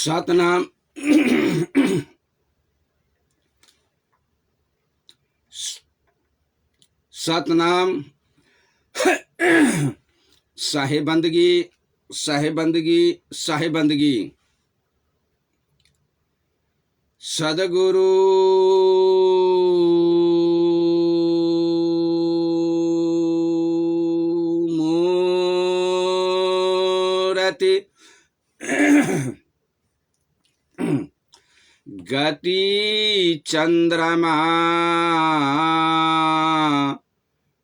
सतनाम सतनाम साहेबंदगी साहेबंदगी साहेबंदगी सदगुरु मूरति गति चंद्रमा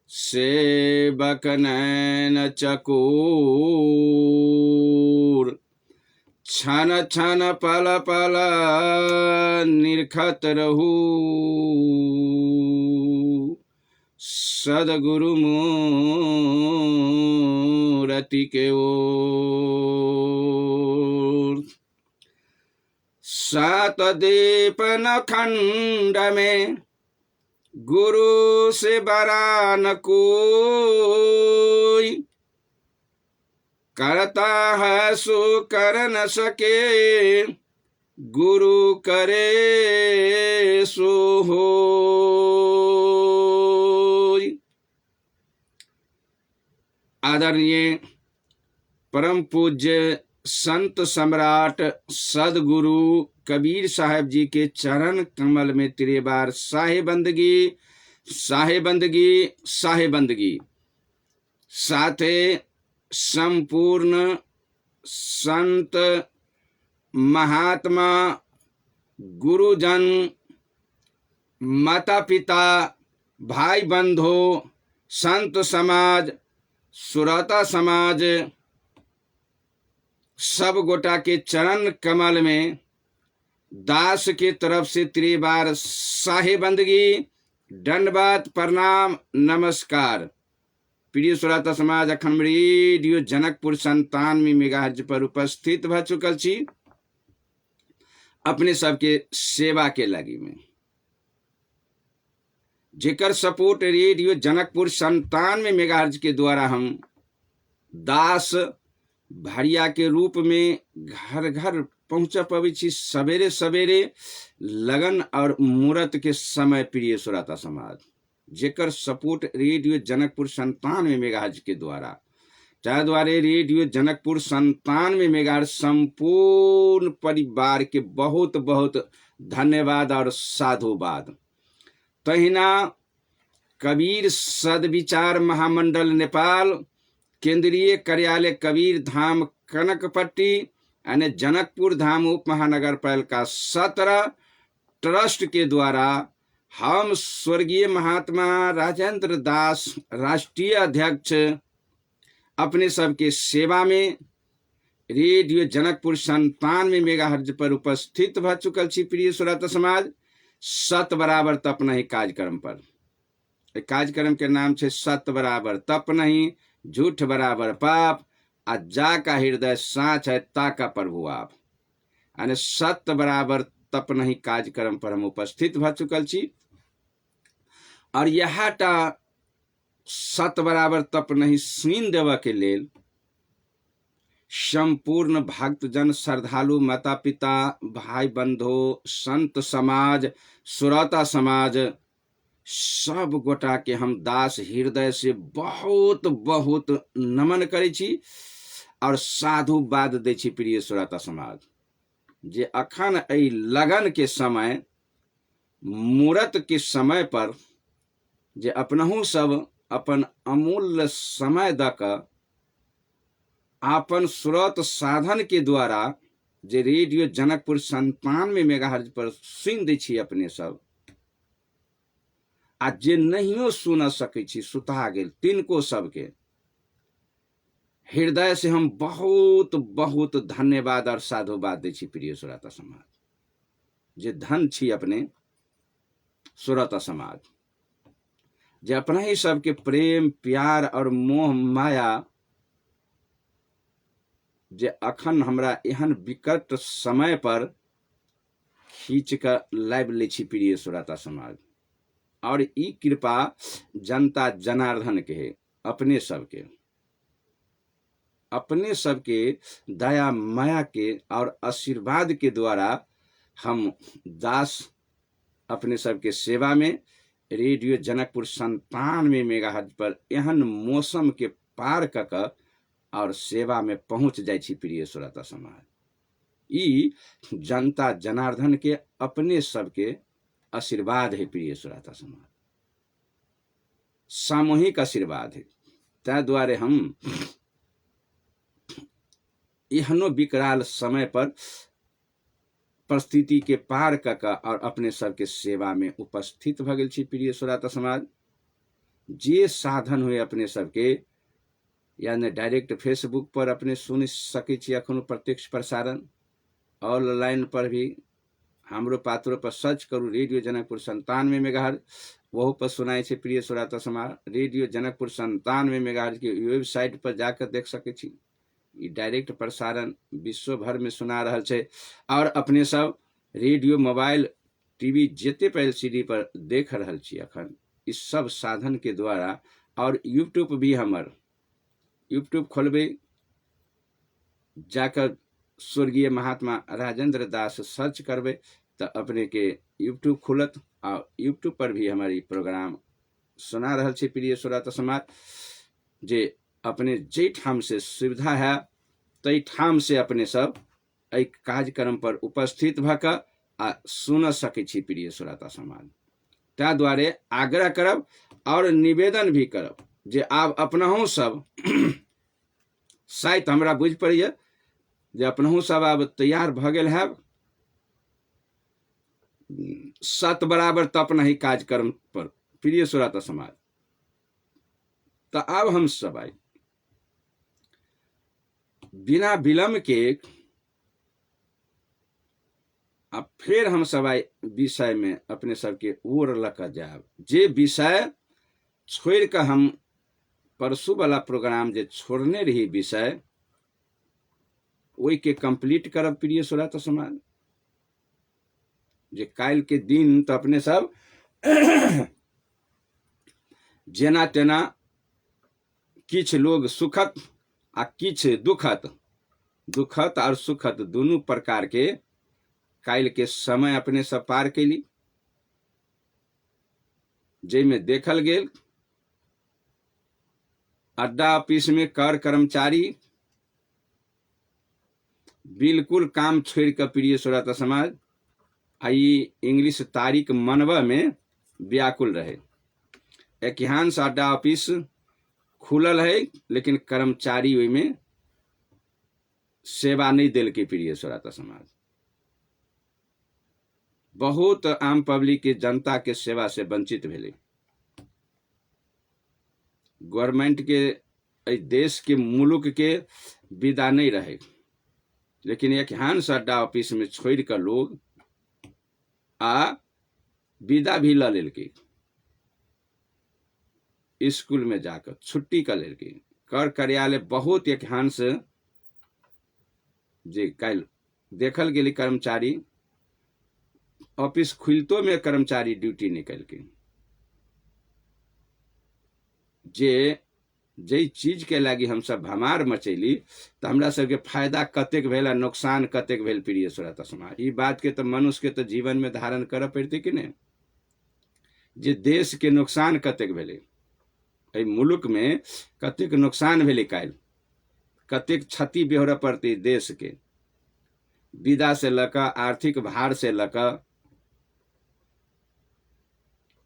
सेवक नैन चकोर छन छन पल पल निरखत रहू सदगुरु मूरति के ओर। सात दीपन खंड में गुरु से बरा न कोई, करता है सो कर न सके गुरु करे सो होय। आदरणीय परम पूज्य संत सम्राट सदगुरु कबीर साहब जी के चरण कमल में तिरेबार साहेबंदगी साहेबंदगी साहेबंदगी। साथे संपूर्ण संत महात्मा गुरुजन माता पिता भाई बंधु संत समाज सुरता समाज सब गोटा के चरण कमल में दास के तरफ से त्रिबार साहेबंदगी दंडवत प्रणाम नमस्कार। प्रिय श्रोता समाज अखंड रेडियो जनकपुर 97 मेगाहर्ट्ज पर उपस्थित भ चुकल छी अपने सबके सेवा के लगी में, जेकर सपोर्ट रेडियो जनकपुर 97 मेगाहर्ट्ज के द्वारा हम दास भरिया के रूप में घर घर पहुंच पावे छी सवेरे सवेरे लगन और मुहूर्त के समय। प्रिय श्रोता समाज जेकर सपोर्ट रेडियो जनकपुर 97 मेगाहर्ट्ज के द्वारा रेडियो जनकपुर 97 मेगाहर्ट्ज संपूर्ण परिवार के बहुत बहुत धन्यवाद और साधुवाद। तहिना कबीर सदविचार महामंडल नेपाल केंद्रीय कार्यालय कबीर धाम कनकपट्टी यानी जनकपुर धाम उप महानगर पालिका 17 ट्रस्ट के द्वारा हम स्वर्गीय महात्मा राजेंद्र दास राष्ट्रीय अध्यक्ष अपने सबके सेवा में रेडियो जनकपुर 97 मेगाहर्ट्ज पर उपस्थित भ चुकल छी। प्रिय श्रोता समाज सत बराबर तप नहीं कार्यक्रम पर, कार्यक्रम के नाम छे सत बराबर तप नहीं, झूठ बराबर पाप, आ जा का हृदय साँच है ता का प्रभु आप। यानी सत्य बराबर तप नहीं कार्यक्रम पर हम उपस्थित भ चुकल छी और यह सत बराबर तप नहीं सुन देव के लेल संपूर्ण भक्तजन श्रद्धालु माता पिता भाई बंधु संत समाज सुरता समाज सब गोटा के हम दास हृदय से बहुत बहुत नमन करे छी और साधुवाद दे छी। प्रिय श्रोता समाज जे अखन एहि लगन के समय मुहूर्त के समय पर जे अपनहु सब अपन अमूल्य समय दक आपन स्रोत साधन के द्वारा जे रेडियो जनकपुर 97 मेगाहर्ट्ज पर सुन दै छी अपने सब, आ जे नहियो सुन सकै छी सुता गेल तिनको सबके हृदय से हम बहुत बहुत धन्यवाद और साधुवाद दै छी। प्रिय श्रोता समाज जे धन छी अपने श्रोता समाज जे अपना ही सबके प्रेम प्यार और मोह माया जे अखन हमरा एहन विकट समय पर खींच कर लाइव ले छी। प्रिय श्रोता समाज और ई कृपा जनता जनार्दन के है अपने सबके अपने सबके दया माया के और आशीर्वाद के द्वारा हम दास अपने सबके सेवा में रेडियो जनकपुर 97 मेगाहर्ट्ज पर एहन मौसम के पार कऽ और सेवा में पहुंच जाइ छी। प्रिय श्रोता समाज, ई जनता जनार्दन के अपने सबके आशीर्वाद है। प्रिय श्रोता समाज, सामूहिक आशीर्वाद है। तै द्वारे हम एहनो विकराल समय पर परिस्थिति के पार कऽ और अपने सबके सेवा में उपस्थित भ गेल छी। प्रिय श्रोता समाज, जे साधन हुए अपने सबके यानी डायरेक्ट फेसबुक पर अपने सुन सकै छी, अखनो प्रत्यक्ष प्रसारण ऑनलाइन पर भी हमरो पात्रों पर सर्च करू रेडियो जनकपुर 97 मेगाहर्ट्ज, वह पर सुनाई छे। प्रिय श्रोता समाज, रेडियो जनकपुर 97 मेगाहर्ट्ज के वेबसाइट पर जाकर देख सकै छी। ई डायरेक्ट प्रसारण विश्व भर में सुना रहल छे और अपने सब रेडियो, मोबाइल, टीवी जेते पर LCD पर देख रहल छी अखन। इस सब साधन के द्वारा और यूट्यूब भी हमर यूट्यूब खोलबे, जाकर स्वर्गीय महात्मा राजेंद्र दास सर्च करबे तो अपने के यूट्यूब खुलत और यूट्यूब पर भी हमारी प्रोग्राम सुना रहल छे। प्रिय श्रोता समाज, जे अपने जे ठाम से सुविधा है तई ठाम से अपने सब एहि कार्यक्रम पर उपस्थित भऽ आ सुन सकै छी। प्रिय श्रोता समाज, ता द्वारे आग्रह करब और निवेदन भी करब जे आब अपनहु सब शायद हमरा बुझ पड़ैए जे अपनहु सब आब तैयार भ गेल हैब 7 बराबर तपना ही कार्यक्रम पर। प्रिय श्रोता समाज, तो अब हम सब आए बिना विलम्ब के अब फिर हम सब आए विषय में अपने सबके ओर लक जाब। जे विषय छोड़ कर हम परसू वाला प्रोग्राम जे छोड़ने रही विषय वही के कंप्लीट करब। प्रिय श्रोता समाज, जे काल के दिन तो अपने सब जेना तेना किछ लोग सुखत आ किछ दुखत और सुखत दोनों प्रकार के काल के समय अपने सब पार कैली। जैमे देखल गेल अड्डा ऑफिस में कर कर्मचारी बिल्कुल काम छोड़ कर प्रिय श्रोता समाज आई इंग्लिश तारीख मनवा में व्याकुल रहे। एकांश अड्डा ऑफिस खुलल है लेकिन कर्मचारी ओहि में सेवा नहीं दिल के। प्रिय श्रोता समाज, बहुत आम पब्लिक के जनता के सेवा से वंचित भेले। गवर्नमेंट के देश के मुल्क के विदा नहीं रहे, लेकिन एक हांस अड्डा ऑफिस में छोड़ कर लोग आ विदा भी ल लेलके, स्कूल में जाकर छुट्टी कर लेलके। कर कार्यालय बहुत एक हांस जे कल देखल गेली कर्मचारी ऑफिस खुलतो में कर्मचारी ड्यूटी निकल के जे चीज के लागी हम सब भमार मचैली तो हमरा सबके फायदा कतेक भेल आ नुकसान कतेक भेल। प्रिय श्रोता समाज, ई बात के तो मनुष्य के तो जीवन में धारण कर पड़ते कि नहीं। जे देश के नुकसान कतेक भेले, एहि मुल्क में कतेक नुकसान भेले, काल कतेक क्षति बेहोर पड़ती देश के, विदा से लक आर्थिक भार से लक।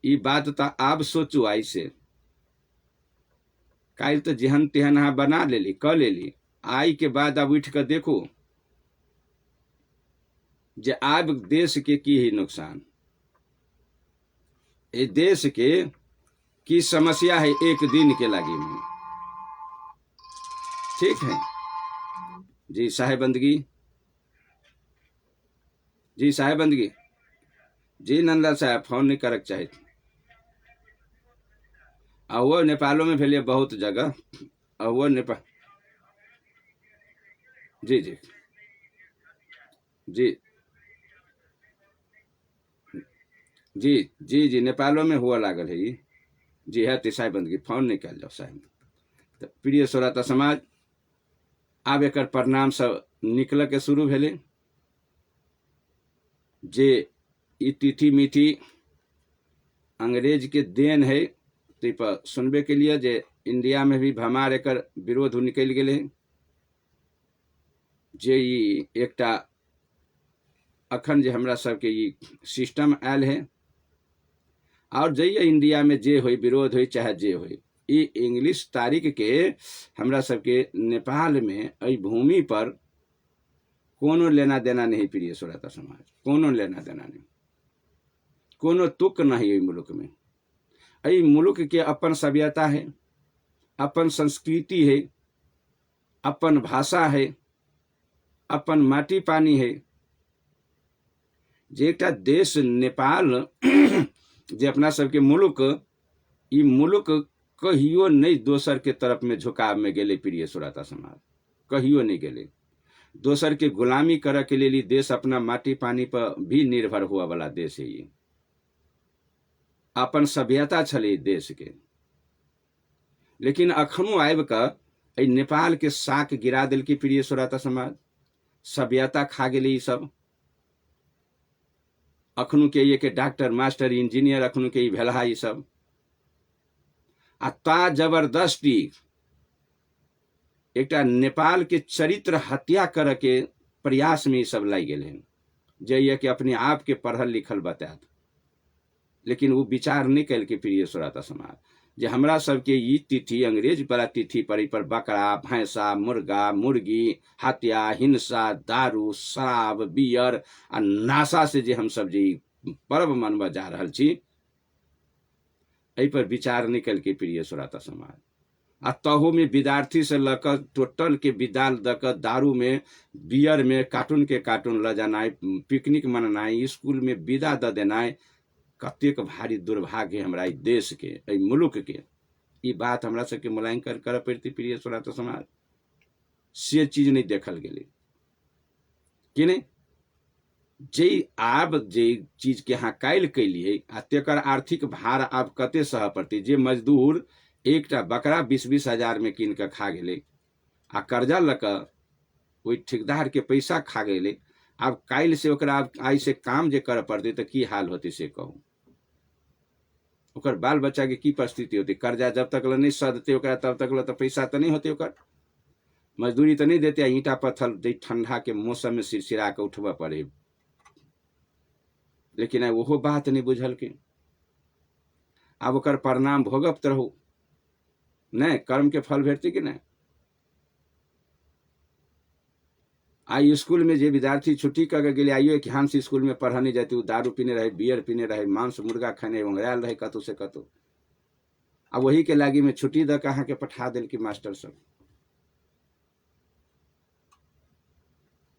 ई बात तो आप सोचू आई से काल तो जेहन तेहन अहाँ बना लेली क लेली, आई के बाद अब उठ कर देखो जे आब देश के की ही नुकसान, ए देश के की समस्या है एक दिन के लागी में। ठीक है जी साहेबंदगी, जी साहेबंदगी, जी नंदा साहब फोन नहीं करक चाहे। वो नेपालों में फैलिए बहुत जगह, वो नेपाल जी जी जी जी जी जी नेपालों में हुआ लागल है ये जी है। साहेबंदगी फोन नहीं कर जाओ साहब। तो प्रिय श्रोता समाज, आब एकर परिणाम सब निकल के शुरू भेले। जे ई तीठी मीठी अंग्रेज के देन है ताहि पर सुनबे के लिए जे इंडिया में भी भमार एकर विरोध निकल गेले। जे ई एकटा अखन जे हमरा सबके ई सिस्टम आयल है, और जइए इंडिया में जे होई विरोध होई चाहे जे होई, ई इंग्लिश तारीख के हमरा सबके नेपाल में एहि भूमि पर कोनो लेना देना नहीं। प्रिय श्रोता समाज, कोनो लेना देना नहीं, कोनो तुक नहीं एहि मुल्क में। एहि मुल्क के अपन सभ्यता है, अपन संस्कृति है, अपन भाषा है, अपन माटी पानी है। जे एकटा देश नेपाल जे अपना सबके मुल्क, ई मुल्क कहियो नहीं दोसर के तरफ में झुकाव में गेले। प्रिय श्रोता समाज, कहियो नहीं गेले। दोसर के गुलामी करे के लिए देश अपना माटी पानी पर भी निर्भर हुआ वाला देश है। ये अपन सभ्यता छले देश के, लेकिन अखनो आबि कऽ नेपाल के साक गिरा दिल की। प्रिय श्रोता समाज, सभ्यता खा गेले ई सब। अखनो के ये के डॉक्टर मास्टर इंजीनियर अखनो के भेला ई सब, आ ता जबरदस्ती एकटा नेपाल के चरित्र हत्या करे के प्रयास में ई सब लग गए हैं। जे ये कि अपने आप के पढ़ल लिखल बतायत, लेकिन वो विचार नहीं कल के। प्रिय श्रोता समाज, जे हमरा सबके ई तिथि अंग्रेज वाला तिथि पर बकरा भैंसा मुर्गा मुर्गी हत्या हिंसा दारू शराब बियर आ नाशा से जे हम सब जे पर्व मनबा जा रहल छी, एहि पर विचार नहीं कल के। प्रिय श्रोता समाज, आ तहु में विद्यार्थी से लकर टोटल के विदाल दक दारू में बियर में कार्टून के कार्टून ल जाना, पिकनिक मननाई, स्कूल में विदा द देना, कतेक भारी दुर्भाग्य हमरा ई देश के, ई मुल्क के। ई बात हमरा सबके मूल्यांकन कर पड़ती। प्रिय श्रोता समाज, से चीज नहीं देखल गेले कि नहीं। जे आब जे चीज के यहाँ कायल कैलिए आ तेकर आर्थिक भार आब कते सह पड़ती। जे मजदूर एकटा बकरा 20-20 हजार में कीन के खा गेले आ कर्जा लक ओई ठेकेदार के पैसा खा गेले, आब कायल से ओकरा आई से काम जे कर पड़ते तो की हाल होती से कहूँ। ओकर बाल बच्चा के की परिस्थिति होती। कर्जा जब तक नहीं सदते ओकरा तब तक तो पैसा तो नहीं होते, ओकर मजदूरी तो नहीं देते। ईंटा पत्थर दे ठंडा के मौसम में सिरसिरा के उठबा पड़े, लेकिन वो बात नहीं बुझल के। अब ओकर परिणाम भोगत रहू, नहीं कर्म के फल भेटती कि नहीं। आई स्कूल में जे विद्यार्थी छुट्टी करके गेले, आइयो कि हंस स्कूल में पढ़ा नहीं जाती, वो दारू पीने रहे, बियर पीने रहे, मांस मुर्गा खाने उंगरायल रहे कतौ से कतौ। अब वही के लागी में छुट्टी द कहाँ के पठा दिल की मास्टर सब।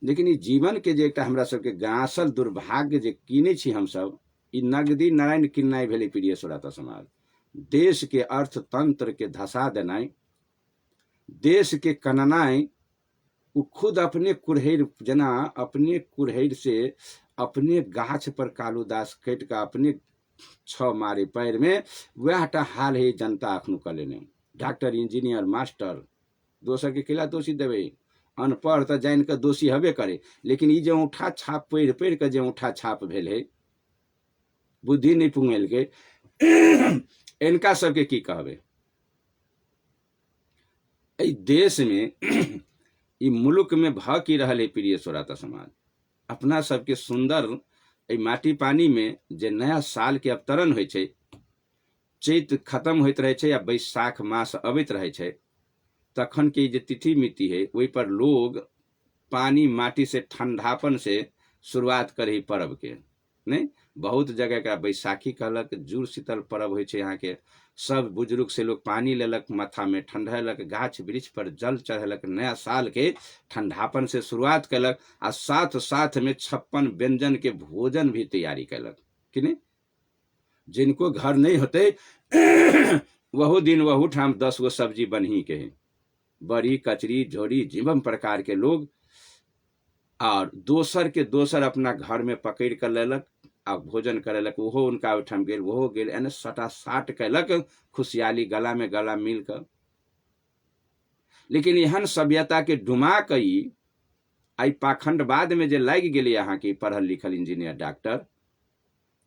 लेकिन ई जीवन के जे एकटा हमरा सबके गासल दुर्भाग्य जे कीने छी हम सब, ई नगदी नारायण किन्नाई भेले। प्रिय श्रोता समाज, देश के अर्थतंत्र के धसा देनाई, देश के कननाई, वो खुद अपने कुरहैर जना अपने कुरहैर से अपने गाछ पर कालूदास कट का अपने छ मारे पैर में, वहटा हाल है जनता अखनो कर लेने। डॉक्टर इंजीनियर मास्टर दोसर के किला दोषी देवे, अनपढ़ तो जान के दोषी हबे करे, लेकिन ई जे औंठा छाप पढ़ पढ़ के जे औंठा छाप भेल है, बुद्धि नहीं पुंगेल के, इनका सबके की कहबे। एहि देश में ई मुल्क में भ की रहल है। प्रिय श्रोता समाज, अपना सबके सुंदर एहि माटी पानी में जे नया साल के अवतरण होइ छै, चैत खत्म होइत रहे छै या बैसाख मास अबैत रहे छै, तखन के जे तिथि मिति है वही पर लोग पानी माटी से ठंडापन से शुरुआत करे पर्व के। नहीं बहुत जगह का बैसाखी कहलक, जुड़ शीतल पर्व होइ छै। यहाँ के सब बुजुर्ग से लोग पानी लेलक, माथा में ठंडलक, गाछ वृक्ष पर जल चढ़ेलक, नया साल के ठंडापन से शुरुआत कलक, आ साथ साथ में 56 व्यंजन के भोजन भी तैयारी कलक कि नहीं। जिनको घर नहीं होते वहु दिन वहु ठाम 10 गो सब्जी बनही के है, बड़ी कचरी झोरी जीवम प्रकार के लोग, और दोसर के दोसर अपना घर में पकड़ कर लेलक आ भोजन करेलक। वो उनका उठम गेल, वो गेल, एने सटा साट कैलक, खुशहाली गला में गला मिल कर। लेकिन एहन सभ्यता के डुमा कई आई पाखंडवाद में जे लग गए यहाँ के पढ़ल लिखल इंजीनियर डॉक्टर,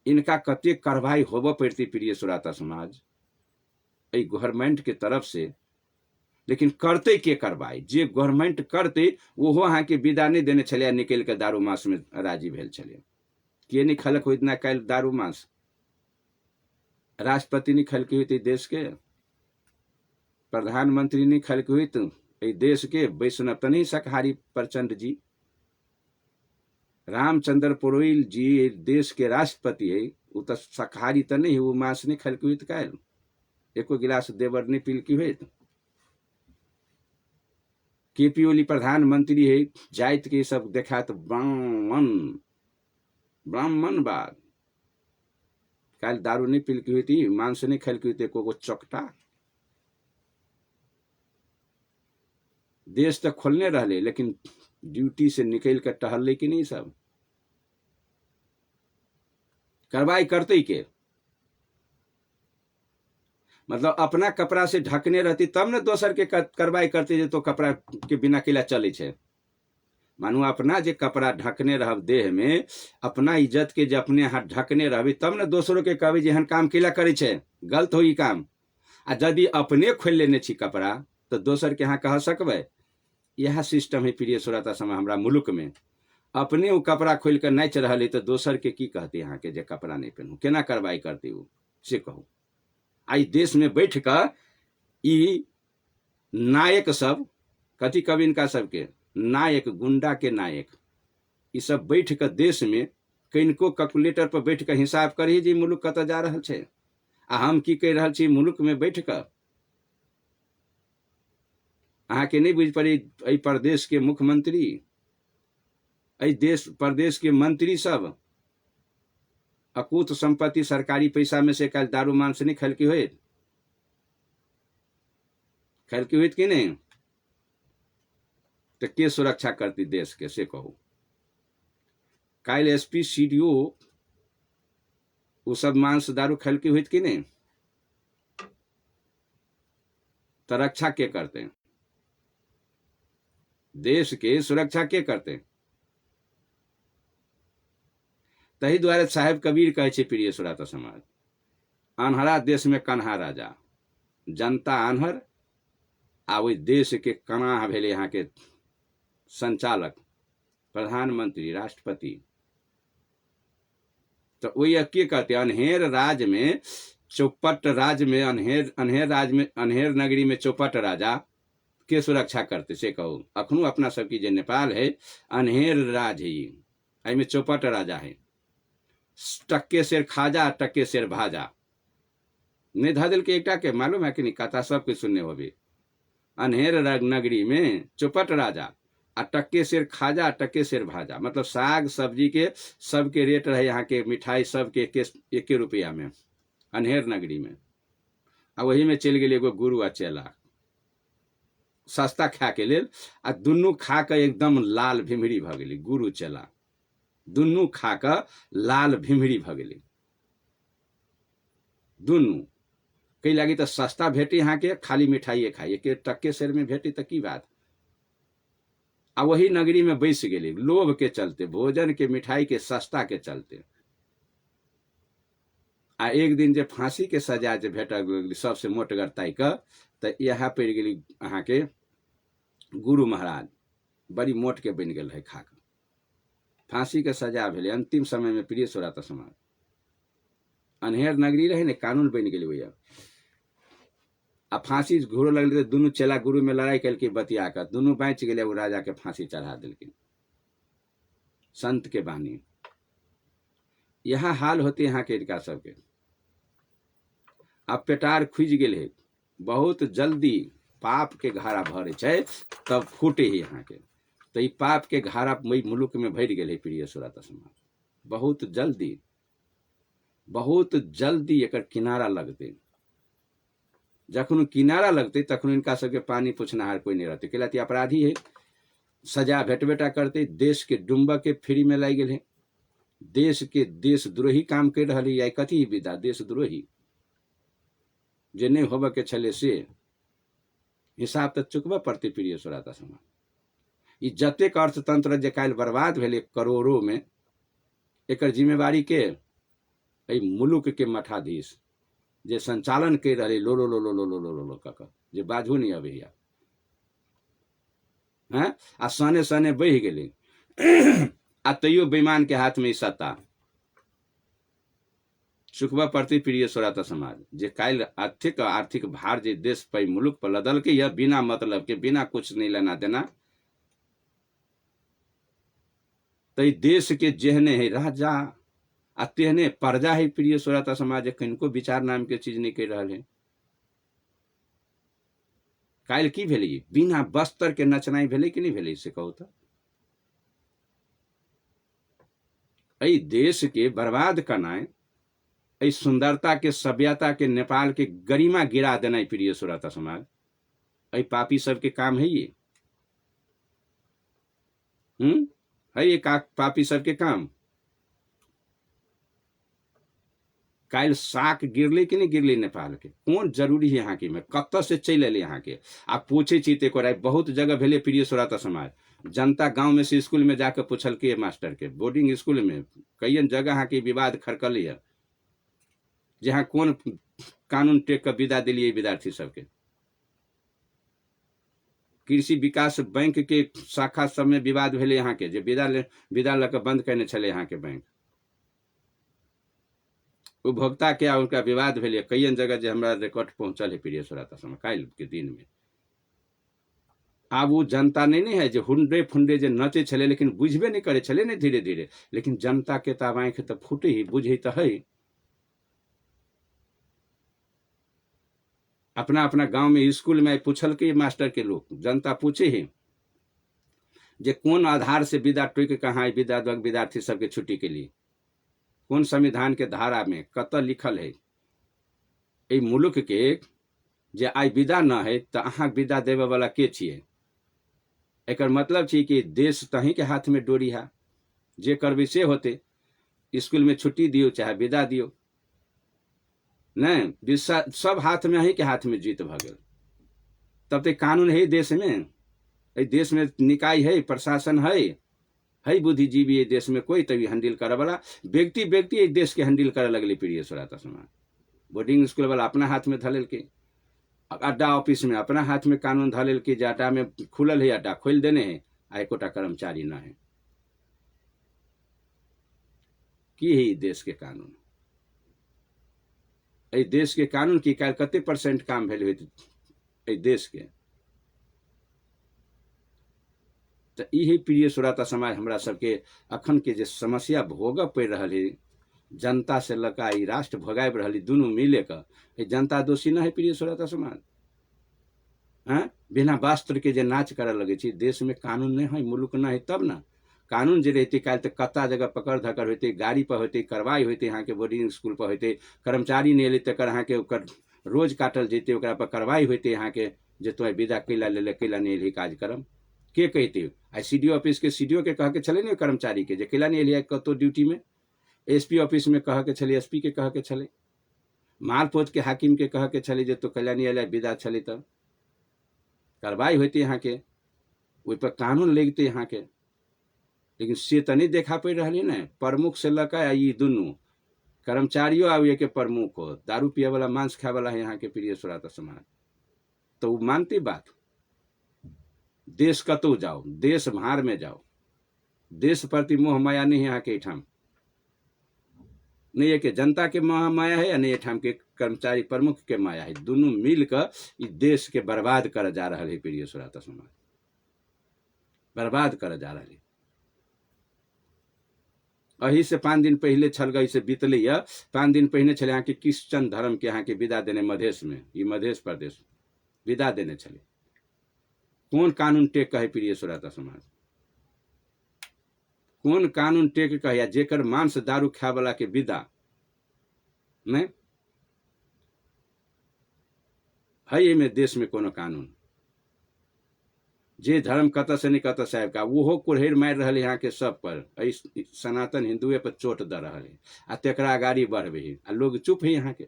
इनका कते कार्रवाई होब पड़ती प्रिय श्रोता समाज गवर्नमेंट के तरफ से। लेकिन करते के कार्रवाई जे गवर्नमेंट करते वो अहाँ के विदा नहीं देने छले, निकल के दारू मास में राजी भेल छले। के नहीं खलक होइत ना काल दारू मास, राष्ट्रपति नहीं खलक हुई देश के, प्रधानमंत्री नहीं खलक हुई देश के, वैष्णव तो नहीं शाकाहारी प्रचंड जी, रामचंद्र पौड़ेल जी देश के राष्ट्रपति है, वो तो शाकाहारी तो नहीं, वो मांस नहीं खलक हुई काल एको गिलास देवर नहीं पील की हुई। केपी ओली प्रधानमंत्री है, जाइत के सब देखा तो ब्राह्मणवाद, काल दारू नहीं पील की हुई थी, मांस नहीं खल की हुई थी को चौकटा। देश तो खोलने रहले लेकिन ड्यूटी से निकल कर टहल कि नहीं, सब कार्रवाई करते ही के मतलब अपना कपड़ा से ढकने रहती तब न दोसर के कार्रवाई करते तो कपड़ा के बिना किला चले छे। मानू अपना जे कपड़ा ढकने रहब देह में, अपना इज्जत के जे अपने हाथ ढकने रहबी तब न दोसरों के कहबी जेहन काम किला करे छे, गलत हो ई काम। आ यदि अपने खोल लेने छी कपड़ा तो दोसर के यहाँ कह सकबे। यह सिस्टम है प्रिय श्रोता समय हमरा मुल्क में। अपने वो कपड़ा खोल कर नाच रहा तो दोसर के की कहते यहाँ के जे कपड़ा नहीं पहनू, केना कार्रवाई करते हो से कहू। आई देश में बैठ कर ई नायक सब कथी कभी इनका सबके नायक, गुंडा के नायक, ये सब बैठ कर देश में किनको कैलकुलेटर पर बैठ कर हिसाब करी जी मुल्क कत जा रहा है। आ हम की कह रहा छी मुल्क में बैठ कर, अहाँ के नहीं बुझ पड़ी अ प्रदेश के मुख्यमंत्री, देश प्रदेश के मंत्री सब अकूत संपत्ति सरकारी पैसा में से कल दारू मांस नहीं खलकी हुई कि नहीं, तो के सुरक्षा करती देश के से कहू। काल एसपी सीडीओ वो सब मांस दारू खलकी हुई कि नहीं, तो रक्षा के करते हैं, देश के सुरक्षा के करते हैं। तही द्वारे साहेब कबीर कहे छे प्रिय श्रोता समाज, अनहरा देश में कन्हा राजा, जनता अनहर आ वही देश के कना भेले यहाँ के संचालक, प्रधानमंत्री, राष्ट्रपति। तो वही के कहते अनहेर राज में, चौपट राज में, अनहेर राज में, अनहेर नगरी में चौपट राजा के सुरक्षा करते से कहू। अखनू अपना सबकी जो नेपाल है अनहेर राज है, ये में चौपट राजा है, टक्के शेर खाजा टक्के शेर भाजा। नहीं धदिल के एकटा के मालूम है कि नहीं, कथा सबके सुनने हो भी। अनहेर नगरी में चौपट राजा आ टक्के शेर खाजा टक्के शेर भाजा, मतलब साग सब्जी के सबके रेट रहे यहाँ के, मिठाई सबके एक रुपया में अनहेर नगरी में। आ वही में चल गए एगो गुरु आ चेला सस्ता खा के लेल, आ दुनू खा के एकदम लाल भिमरी भ गई। गुरु चेला दुनू खा के लाल भिमरी भ गई। दुनू कई लगी तो सस्ता भेटी यहाँ के, खाली मिठाई खाई, एक टक्के शेर में भेटी तो की बात। आ वही नगरी में बैस गए लोभ के चलते, भोजन के मिठाई के सस्ता के चलते। आ एक दिन जे फांसी के सजा जे भेट सबसे मोटगर ताई का, तो यहाँ पड़ गई अहाँ के गुरु महाराज बड़ी मोट के बन गए है, खा के फांसी के सजा भेले। अंतिम समय में प्रिय श्रोता समाज अनहेर नगरी रहे ने, कानून बन गए भैया। आ फांसी घूरो लगल, दोनों चेला गुरु में लड़ाई कल के बतिया कर दोनों बच गए, वो राजा के फांसी चढ़ा दिलकिन, संत के बानी। यहाँ हाल होते यहाँ के इनका सबके। अब पेटार खुज गए है, बहुत जल्दी पाप के घारा भरे छे तब फूटे ही यहाँ के। तो ये पाप के घारा मई मुल्क में भर गए प्रिय श्रोता समाज। बहुत जल्दी एक किनारा लगते, जखन किनारा लगते तखन इनका सबके पानी पूछनहार कोई नहीं रहते। कहलाती अपराधी है, सजा भेटबेटा करते, देश के डुम्बक के फ्री में लाई गए, देश के देशद्रोही काम कर रही है। कथी विदा देशद्रोही जे नहीं होबे के छले से हिसाब तो चुकबे पड़ते प्रिय श्रोता समाज। ई जतेक अर्थतंत्र जे काल्हि बर्बाद भेलै करोड़ों में, एकर जिम्मेवारी के? एहि मुलुक के मठाधीश जे संचालन कर रहे लो लो लो लो लो लो लो लो लो कऽ जे बाजू नहीं अबैया हैं, आ सने सने बहि गेलै आ तैयो बेईमान के हाथ में ई सत्ता। चुकबा पड़ती प्रिय श्रोता समाज जे काल्हि आर्थिक भार जे देश पर मुलुक पर लदल के यह बिना मतलब के, बिना कुछ नहीं लेना देना, तई देश के जेहने है राजा आ तेहने प्रजा है प्रिय श्रोता समाज, किनको विचार नाम के चीज नहीं कर रहा है। काल्हि की भेलै? बिना बस्तर के नचनाई भेलै कि नहीं भेलै से कहू तो? एहि देश के बर्बाद करनाई, एहि सुंदरता के, सभ्यता के, नेपाल के गरिमा गिरा देना प्रिय श्रोता समाज, एहि पापी सबके काम है ये। है ये पापी सबके काम। काल्हि साक गिरले कि नहीं गिरले नेपाल के? कौन जरूरी है यहाँ की में? कत से चल अल यहाँ के? आ पूछे चीते को बहुत जगह भेले प्रिय श्रोता समाज। जनता गांव में से स्कूल में जाकर पूछल के मास्टर के, बोर्डिंग स्कूल में कई जगह यहाँ के विवाद खड़कल है, जहाँ कौन कानून टेक कर विदा दिलिए विद्यार्थी सबके। कृषि विकास बैंक के शाखा सब में विवाद भेले यहाँ के, जे विदा लऽ बंद करने छले यहाँ के बैंक। उपभोक्ता के उनका विवाद भेले कई जगह, जे हमारा रिकॉर्ड पहुंचल है प्रिय श्रोता समाज काल्हि के दिन में। आब वो जनता नहीं है जे हुंडे फुंडे जे नचे छले, लेकिन बुझबे नहीं करे छले नहीं धीरे धीरे। लेकिन जनता के तब आंख तो फूटे ही, बुझे तो है। अपना अपना गांव में स्कूल में पूछल के मास्टर के लोग, जनता पूछे है जे कौन आधार से विदा टोक कहाँ विद्यार्थी सबके छुट्टी के लिए, कौन संविधान के धारा में कत लिखल है? ए मुलुक के जे आई विदा न है तो अहाँ विदा देवे वाला के छिए? एकर मतलब छै कि देश तही के हाथ में डोरी है, जे करबे से होते। स्कूल में छुट्टी दियो चाहे विदा दियो, नहीं सब हाथ में ही के हाथ में जीत भ गेल। तब तो कानून है देश में, देश में निकाय है, प्रशासन है बुद्धिजीवी ये देश में, कोई तभी हैंडल करे वाला व्यक्ति देश के हैंडल करे लगले प्रिय श्रोता समाज। बोर्डिंग स्कूल वाला अपना हाथ में धलेल के, अड्डा ऑफिस में अपना हाथ में कानून धलेल के, जे अड्डा में खुलल है अड्डा खोल देने हैं, आ एकोटा कर्मचारी न है। की है देश के कानून? ए देश के कानून की काल कते % काम भेल होते देश के? तो यही प्रिय श्रोता समाज हमरा सबके अखन के जे समस्या भोगऽ पड़ रहा है, जनता से लका ई राष्ट्र भोगाब रही दुनू मिले के, जनता दोषी न है प्रिय श्रोता समाज? बिना वस्त्र के जे नाच करे लगे छी, देश में कानून नहीं है, मुलुक न है, तब ना कानून जे रहते काल तो कत्ता जगह पकड़ धकड़ होते, गाड़ी पर होते, कार्रवाई होते, यहाँ के बोर्डिंग स्कूल पर होते, कर्मचारी नहीं अले तक यहाँ के रोज काटल जेते, ओकरा पर कार्रवाई होते यहाँ के, जे तुम्हें विदा कैला ले कैला नहीं अली कार्यक्रम के कहते। आई CDO ऑफिस के CDO के कह के चले नहीं कर्मचारी के, जे कैला नहीं अली कतो ड्यूटी में। SP ऑफिस में कह के चले, SP के कह के चले, मालपोत के हाकिम के कह के चले, जे तो कैला नहीं अली विदा चले, तब कार्रवाई होती यहाँ के, वही पर कानून लगते यहाँ के। लेकिन से तो नहीं देखा पड़ रहा है ना, प्रमुख से लका ये दोनों कर्मचारियों आवे के प्रमुख हो, दारू पिए वाला मांस खाए वाला है यहाँ के प्रिय श्रोता समाज। तो मानती बात, देश कतो जाओ, देश भार में जाओ, देश प्रति मोह माया नहीं है यहाँ के ठाम, नहीं है कि जनता के मोह माया है, या नहीं ठाम के कर्मचारी प्रमुख के माया है। दोनों मिलकर इस देश के बर्बाद कर जा रहा है प्रिय श्रोता समाज, बर्बाद कर जा रहा है। अही से 5 दिन पहले छल गई से बीतले, 5 दिन पहले छले यहाँ के क्रिश्चियन धर्म के यहाँ के विदा देने मधेश में, ये मधेश प्रदेश विदा देने छले। कौन कानून टेक कहे प्रिय श्रोता समाज? कौन कानून टेक कहे? जेकर मांस दारू खाए वाला के विदा नहीं है में देश में कोनो कानून? जे धर्म कत से नहीं कत साहब का वो कुल्हेर मार रहा है यहाँ के सब पर, सनातन हिंदुए पर चोट द रहा है, आ तेकरा गाड़ी बढ़े, आ लोग चुप है यहाँ के।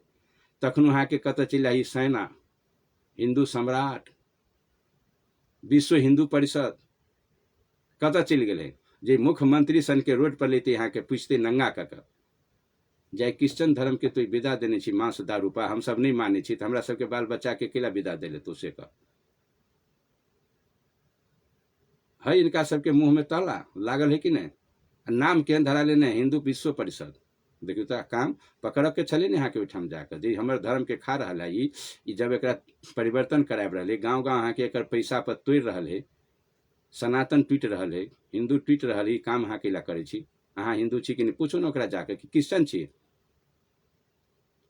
तखनो यहाँ के कत चिल्ला ही सेना, हिंदू सम्राट, विश्व हिंदू परिषद कतऽ चलि गेलै? जे मुख्यमंत्री सन के रोड पर लेते यहाँ के पूछते नंगा कऽ जाय क्रिश्चन धर्म के तो विदा देने छी मांस दारू पा, हम सब नहीं माने छी तो हमरा सबके बाल बच्चा के केला विदा देले तो से का है? इनका सबके मुंह में ताला लागल है कि नहीं? नाम केहन धरा लेने हिंदू विश्व परिषद। देखियो तो काम पकड़ के चले ने यहाँ के ओठाम जाकर जे हमर धर्म के खा रहा है, जब एक परिवर्तन कराब रहे गाँव गाँव अहाँ के एक पैसा पर तोड़ रहा है, सनातन टूट रहा है, हिंदू टूट रहा है, काम अहाँ केला करे छी? अहाँ हिंदू छी कि नहीं पूछो न ओकरा जाकर कि क्रिश्चन छी?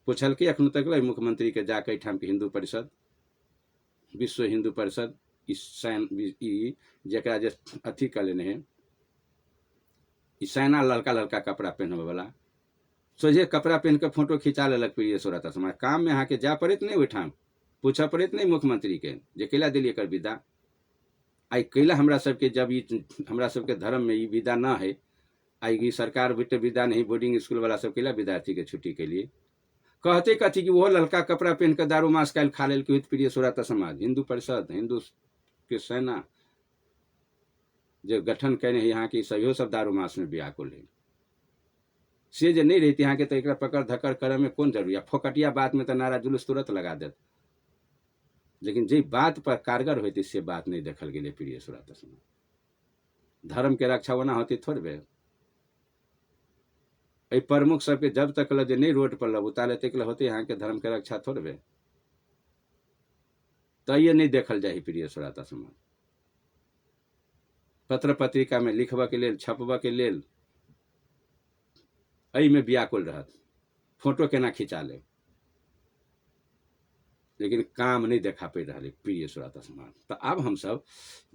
पूछल के अखन तक मुख्यमंत्री के जाकर ठाम के हिंदू परिषद विश्व हिंदू परिषद जरा जे अथी कर लेने है सेना लड़का लड़का कपड़ा पहनबे वाला सोझे कपड़ा पहन के फोटो खिंचा लेलक प्रिय सोराता समाज। काम में अहाँ के जा पड़त नहीं ओठाम पूछा पड़त नहीं मुख्यमंत्री के जे कैला दिलिए कर विदा? आई कैला हमरा सबके जब हमरा सबके धर्म में ये विदा ना है, आई सरकार बेटे विदा नहीं, बोर्डिंग स्कूल वाला सब कैला विद्यार्थी के छुट्टी के लिए कहते कथी कि वो लड़का कपड़ा पहन कर दारू मांस काल खा लेल प्रिय सोराता समाज। हिंदू परिषद हिंदू के सेना जो गठन कहने यहाँ की सभी सब दारू मांस में व्याकुल है से जो नहीं रहती यहाँ के तो एक पकड़ धकड़ करे में कौन जरूरी? फोकटिया बात में तो नारा जुलूस तुरंत लगा देते, लेकिन जे बात पर कारगर होती से बात नहीं देखल गए प्रिय सोराता समाज। धर्म के रक्षा होना होती थोड़े प्रमुख सबके जब तक जे नहीं रोड पर उतारे तक होते यहाँ के धर्म के रक्षा थोड़े तो ये नहीं देखल जाए प्रिय सोराता समाज। पत्र पत्रिका में लिखबा के लेल छपबा के लेल में व्याकुल रहत, फोटो केना खिंचा ले, लेकिन काम नहीं देखा पड़ रहा है प्रिय सोराता समाज। तो अब हम सब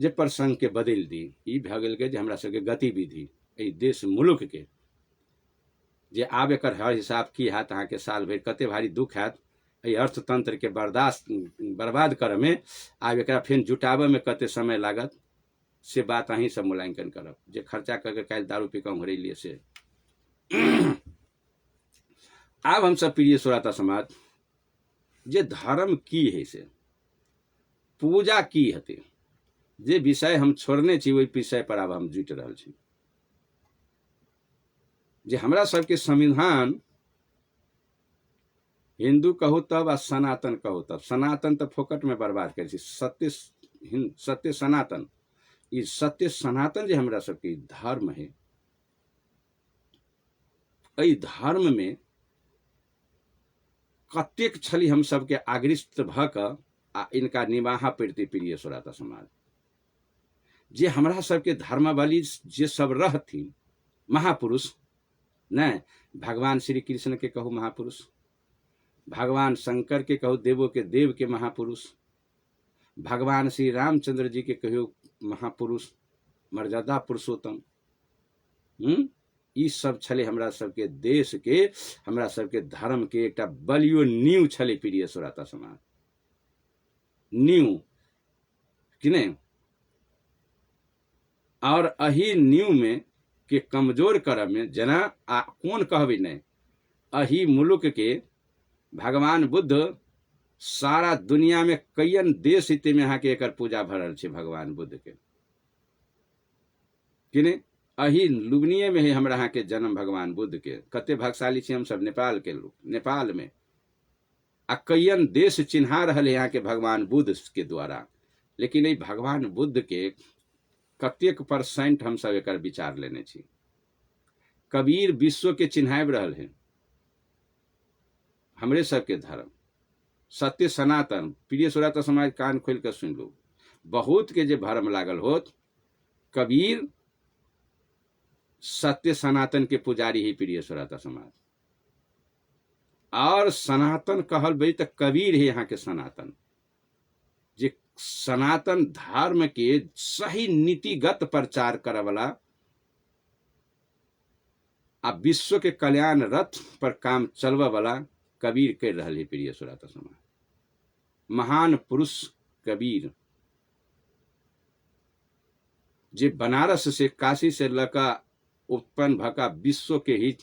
जे प्रसंग के बदल दी ई भ गेल के जे हमरा सबके गतिविधि देश मुल्क के जे आब एक हर हिसाब की हैत अहाँ के साल भर कते भारी दुख हैत अर्थतंत्र के बर्बाद करे में आब एक फेन जुटाबे में कते समय लागत से बात अहीं सब मूल्यांकन करब जे खर्चा करके काल दारू पी के उमरे लिए से। अब हम सब प्रिय सोराता समाज जे धर्म की है से पूजा की हते जे विषय हम छोड़ने छी वही विषय पर अब हम जुट रहा छी। जे हमरा सबके संविधान हिंदू कहू तब आ सनातन कहू तब, सनातन तो फोकट में बर्बाद कर सत्य सनातन, ई सत्य सनातन जे हमरा सबके धर्म है धर्म में कतेक छली हम सबके आग्रस्त भ क आ इनका निवाहा पड़ती प्रिय सोराता समाज। जे हमरा सबके धर्मावली जे सब रहथिन महापुरुष न, भगवान श्री कृष्ण के कहू महापुरुष, भगवान शंकर के कहू देवों के देव के महापुरुष, भगवान श्री रामचंद्र जी के कहू महापुरुष मर्यादा पुरुषोत्तम, ई सब छले हमरा सबके देश के हमरा सबके धर्म के एक बलियो नींव छले प्रिय सोराता समाज। नींव कि नहीं? और अही नींव में के कमजोर करब में जना आ कौन कहबे नहीं, अही मुल्क के भगवान बुद्ध सारा दुनिया में कईन देश हित में यहाँ के एकर पूजा भरल छे भगवान बुद्ध के कि नहीं? अही लुबनिये में है हमरा यहाँ के जन्म भगवान बुद्ध के। कते भाग्यशाली छे हम सब नेपाल के लोग, नेपाल में आ कईन देश चिन्हा रहल यहाँ के भगवान बुद्ध के द्वारा, लेकिन ये भगवान बुद्ध के कतेक % हम सब एकर विचार लेने छी। कबीर विश्व के चिन्हाब रहल है हमरे सबके धर्म सत्य सनातन। प्रिय सोराता समाज कान खोल कर सुन लो, बहुत के जे भरम लागल होत कबीर सत्य सनातन के पुजारी ही प्रिय सोराता समाज। और सनातन कहल बई तो कबीर है यहाँ के सनातन, जे सनातन धर्म के सही नीतिगत प्रचार करे वाला आ विश्व के कल्याण रथ पर काम चलवा वाला कबीर कर रहा है प्रिय सोराता समाज। महान पुरुष कबीर जे बनारस से काशी से लका उत्पन्न भका विश्व के हित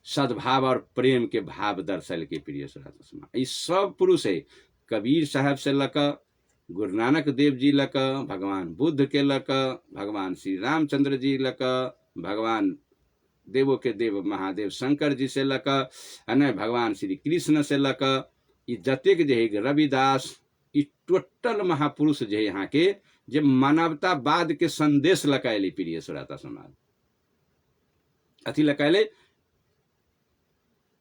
सद्भाव और प्रेम के भाव दर्शल के प्रिय सोराता समाज। ये सब पुरुष है कबीर साहब से लका गुरु नानक देव जी लक, भगवान बुद्ध के लक, भगवान श्री रामचंद्र जी लक, भगवान देवों के देव महादेव शंकर जी से लक, अने भगवान श्री कृष्ण से लक, ये जतेक जे है रविदास, ये टोटल महापुरुष जे यहाँ के जे मानवतावाद के संदेश लकायली प्रिय श्रोता समाज। अथी लकायले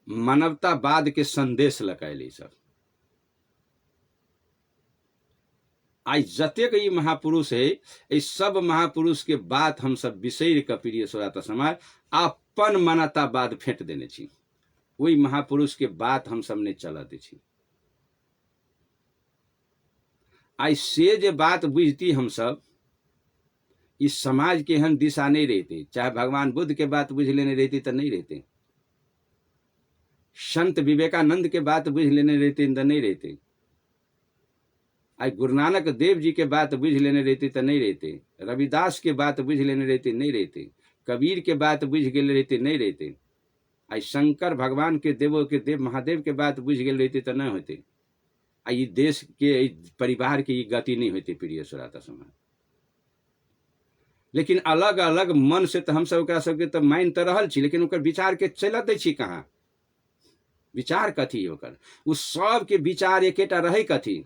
मानवतावाद के संदेश लकायली सब। आज जतेक ई महापुरुष है, इस सब महापुरुष के बात हम सब बिसैर के प्रिय श्रोता समाज अपन मानवतावाद फेंट देने छी। वही महापुरुष के बात हम सब ने चलते छी। आज से जे बात बुझती हम सब, इस समाज के हम दिशा नहीं रहते। चाहे भगवान बुद्ध के बात बुझ लेने रहती तो नहीं रहते, संत विवेकानंद के बात बुझ लेने रहते तो नहीं रहते, आज गुरु नानक देव जी के बात बुझ लेने रहते तो नहीं रहते, रविदास के बात बुझ लेने रहते नहीं रहते, कबीर के बात बुझ गए रहते नहीं रहते, आज शंकर भगवान के देवों के देव महादेव के बात बुझ गए रहते तो नहीं होते। आई देश के परिवार की गति नहीं होती प्रिय श्रोता समाज। लेकिन अलग अलग मन से तो हम सब सबके तो मान तो रहल छी, लेकिन ओकर विचार के चलते छी कहाँ। विचार कथी ओकर, उस सब के विचार एकेटा रहे कथी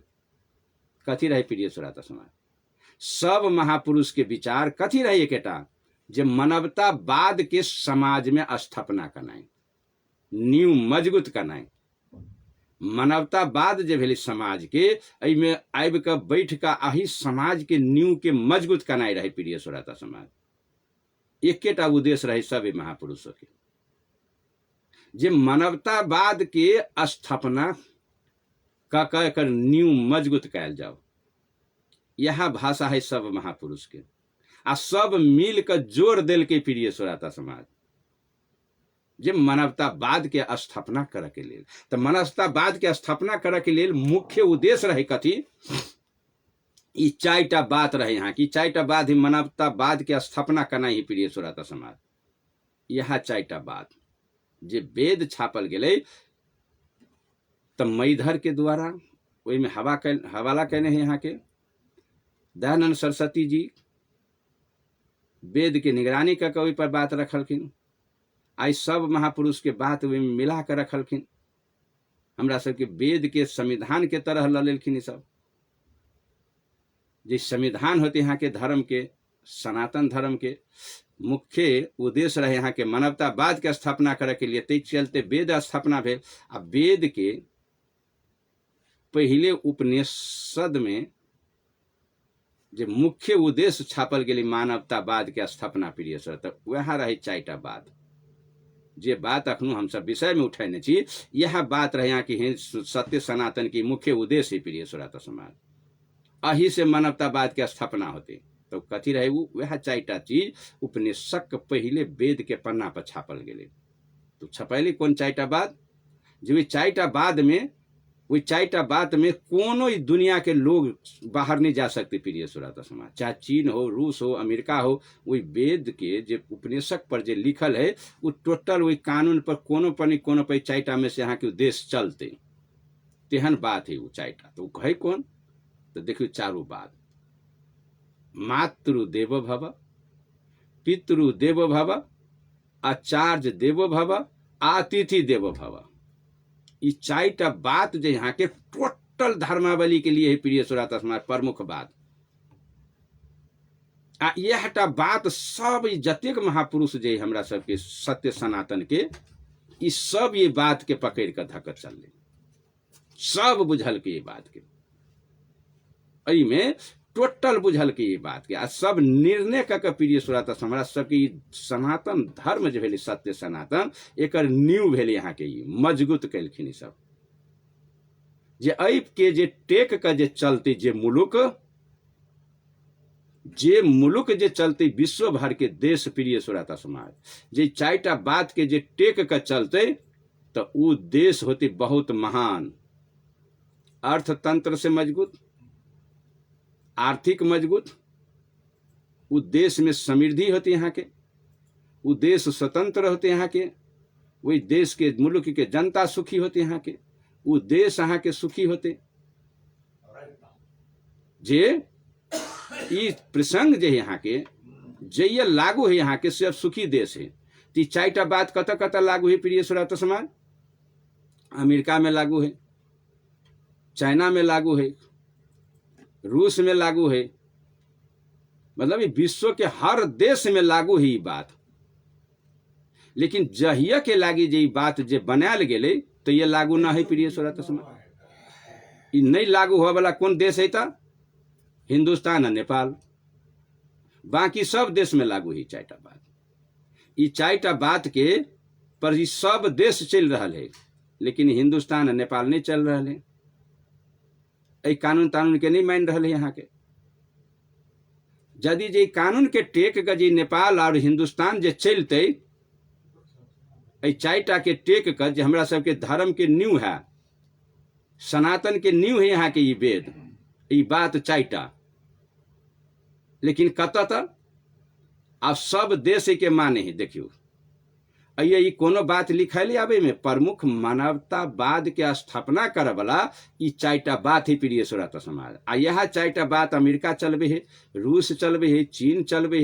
कथी रहे प्रिय श्रोता समाज। सब महापुरुष के विचार कथी रहे एकेटा, जे मानवतावाद के समाज में स्थापना करनाई, नींव मजबूत करनाई। मानवतावाद जे भेल समाज के, एहिमे आबि के बैठ के आही समाज के नींव के मजबूत करनाई रहे प्रिय श्रोता समाज। एकेटा उद्देश्य रहे सब महापुरुषों के, जे मानवतावाद के स्थापना का कर नींव मजबूत कैल जाओ। यह भाषा है सब महापुरुष के, आ सब मिल के जोड़ दिल के प्रिय श्रोता समाज, जे मानवतावाद के स्थापना करे के लिए। तो मानवतावाद के स्थापना करे के लिए मुख्य उद्देश्य रहे कथी, ई चारिटा बात रहे यहाँ की। चारिटा बात ही मानवतावाद के स्थापना करना ही प्रिय श्रोता समाज। यह चारिटा बात जे वेद छापल गए, तो मैधर के द्वारा वही में हवाला कहने हैं यहाँ के दयानंद सरस्वती जी वेद के निगरानी कर ओहि पर बात रखलखिन। आई सब महापुरुष के बात में मिला कर रखलखिन। हमरा सबके वेद के संविधान के तरह ल लेलखिन। ई सब जे संविधान होते यहाँ के धर्म के, सनातन धर्म के मुख्य उद्देश्य रहे यहाँ के मानवतावाद के स्थापना करे के लिए। तै चलते वेद स्थापना भेल। आ वेद के पहले उपनिषद में जे मुख्य उद्देश्य छापल गेली मानवतावाद के स्थापना प्रिय सर, तो वह रहे चारिटा बात। जे बात अखनू हम सब विषय में उठैने छी, यह बात रहे यहाँ की सत्य सनातन की मुख्य उद्देश्य है प्रिय श्रोता समाज। अही से मानवतावाद के स्थापना होते। तो कथी रहे वो, वह चारिटा चीज उपनिषद के पहले वेद के पन्ना पर छापल गेले। तो छपैली कौन चारिटा बात, जो चारिटा बाद में, वही चारिटा बात में कोनो ही दुनिया के लोग बाहर नहीं जा सकते प्रिय श्रोता समाज। चाहे चीन हो, रूस हो, अमेरिका हो, वही वेद के जे उपनिषद पर जे लिखल है, वो टोटल वही कानून पर कोनो पर चारिटा में से यहाँ के देश चलते। तेहन बात है वो चारिटा। तो कहे कौन, तो देखियो चारों बात। मातृ देवो भव, पितृ देवो भव, आचार्य देवो भव, अतिथि देवो भव। ये चारिटा बात जो यहाँ के टोटल धर्मावली के लिए है प्रिय श्रोता समाज प्रमुख बात। आ यहटा बात सब जतेक महापुरुष जे हमरा सबके सत्य सनातन के, ई सब ये बात के पकड़ कर धक चल, सब बुझल के ये बात के, एहि में टोटल बुझल के ये बात के, आ सब निर्णय क प्रिय श्रोता हमरा सबके सनातन धर्म जो भेल सत्य सनातन, एकर नींव भेल यहाँ के मजबूत कैलखिन। सब जे ऐप के जे टेक के जे चलते, जे मुलुक जे चलते विश्व भर के देश प्रिय श्रोता समाज, जे चारिटा बात के जे टेक के चलते, तो वो देश होते बहुत महान, अर्थतंत्र से मजबूत, आर्थिक मजबूत, उस देश में समृद्धि होती यहाँ के, वो देश स्वतंत्र होते यहाँ के, वही देश के मुल्क के जनता सुखी होते यहाँ के, वो देश यहाँ के सुखी होते। जे ई प्रसंग जे यहाँ के जे ये लागू है यहाँ के सिर्फ सुखी देश है। ती 4टा बात कत कत लागू है प्रिय श्रोता समाज? अमेरिका में लागू है, चाइना में लागू है, रूस में लागू है, मतलब विश्व के हर देश में लागू है ये बात। लेकिन जहिया के लागी जे बात जे बनायल गेले तो ये लागू ना है प्रिय श्रोता समाज। ये नहीं लागू हुआ वाला कौन देश है? था हिंदुस्तान और नेपाल। बाकी सब देश में लागू है 4टा बात। ये 4टा बात के पर ये सब देश चल रहा है, लेकिन हिंदुस्तान और नेपाल नहीं चल रहा है। ये कानून तानून के नहीं मान रहा है यहाँ के। यदि जे कानून के टेक का जे नेपाल और हिंदुस्तान जे चलते, 4टा के टेक कर जे हमरा सबके धर्म के नींव है, सनातन के नींव है यहाँ के ये वेद, ये बात 4टा। लेकिन कत आप सब देश के माने है। देखियो ये कोनो बात लिखल आवे में प्रमुख मानवतावाद के स्थापना करे वाला ये 4टा बात है प्रिय श्रोता समाज। आ यहाँ 4टा बात अमेरिका चलबे है, रूस चलबे है, चीन चलबे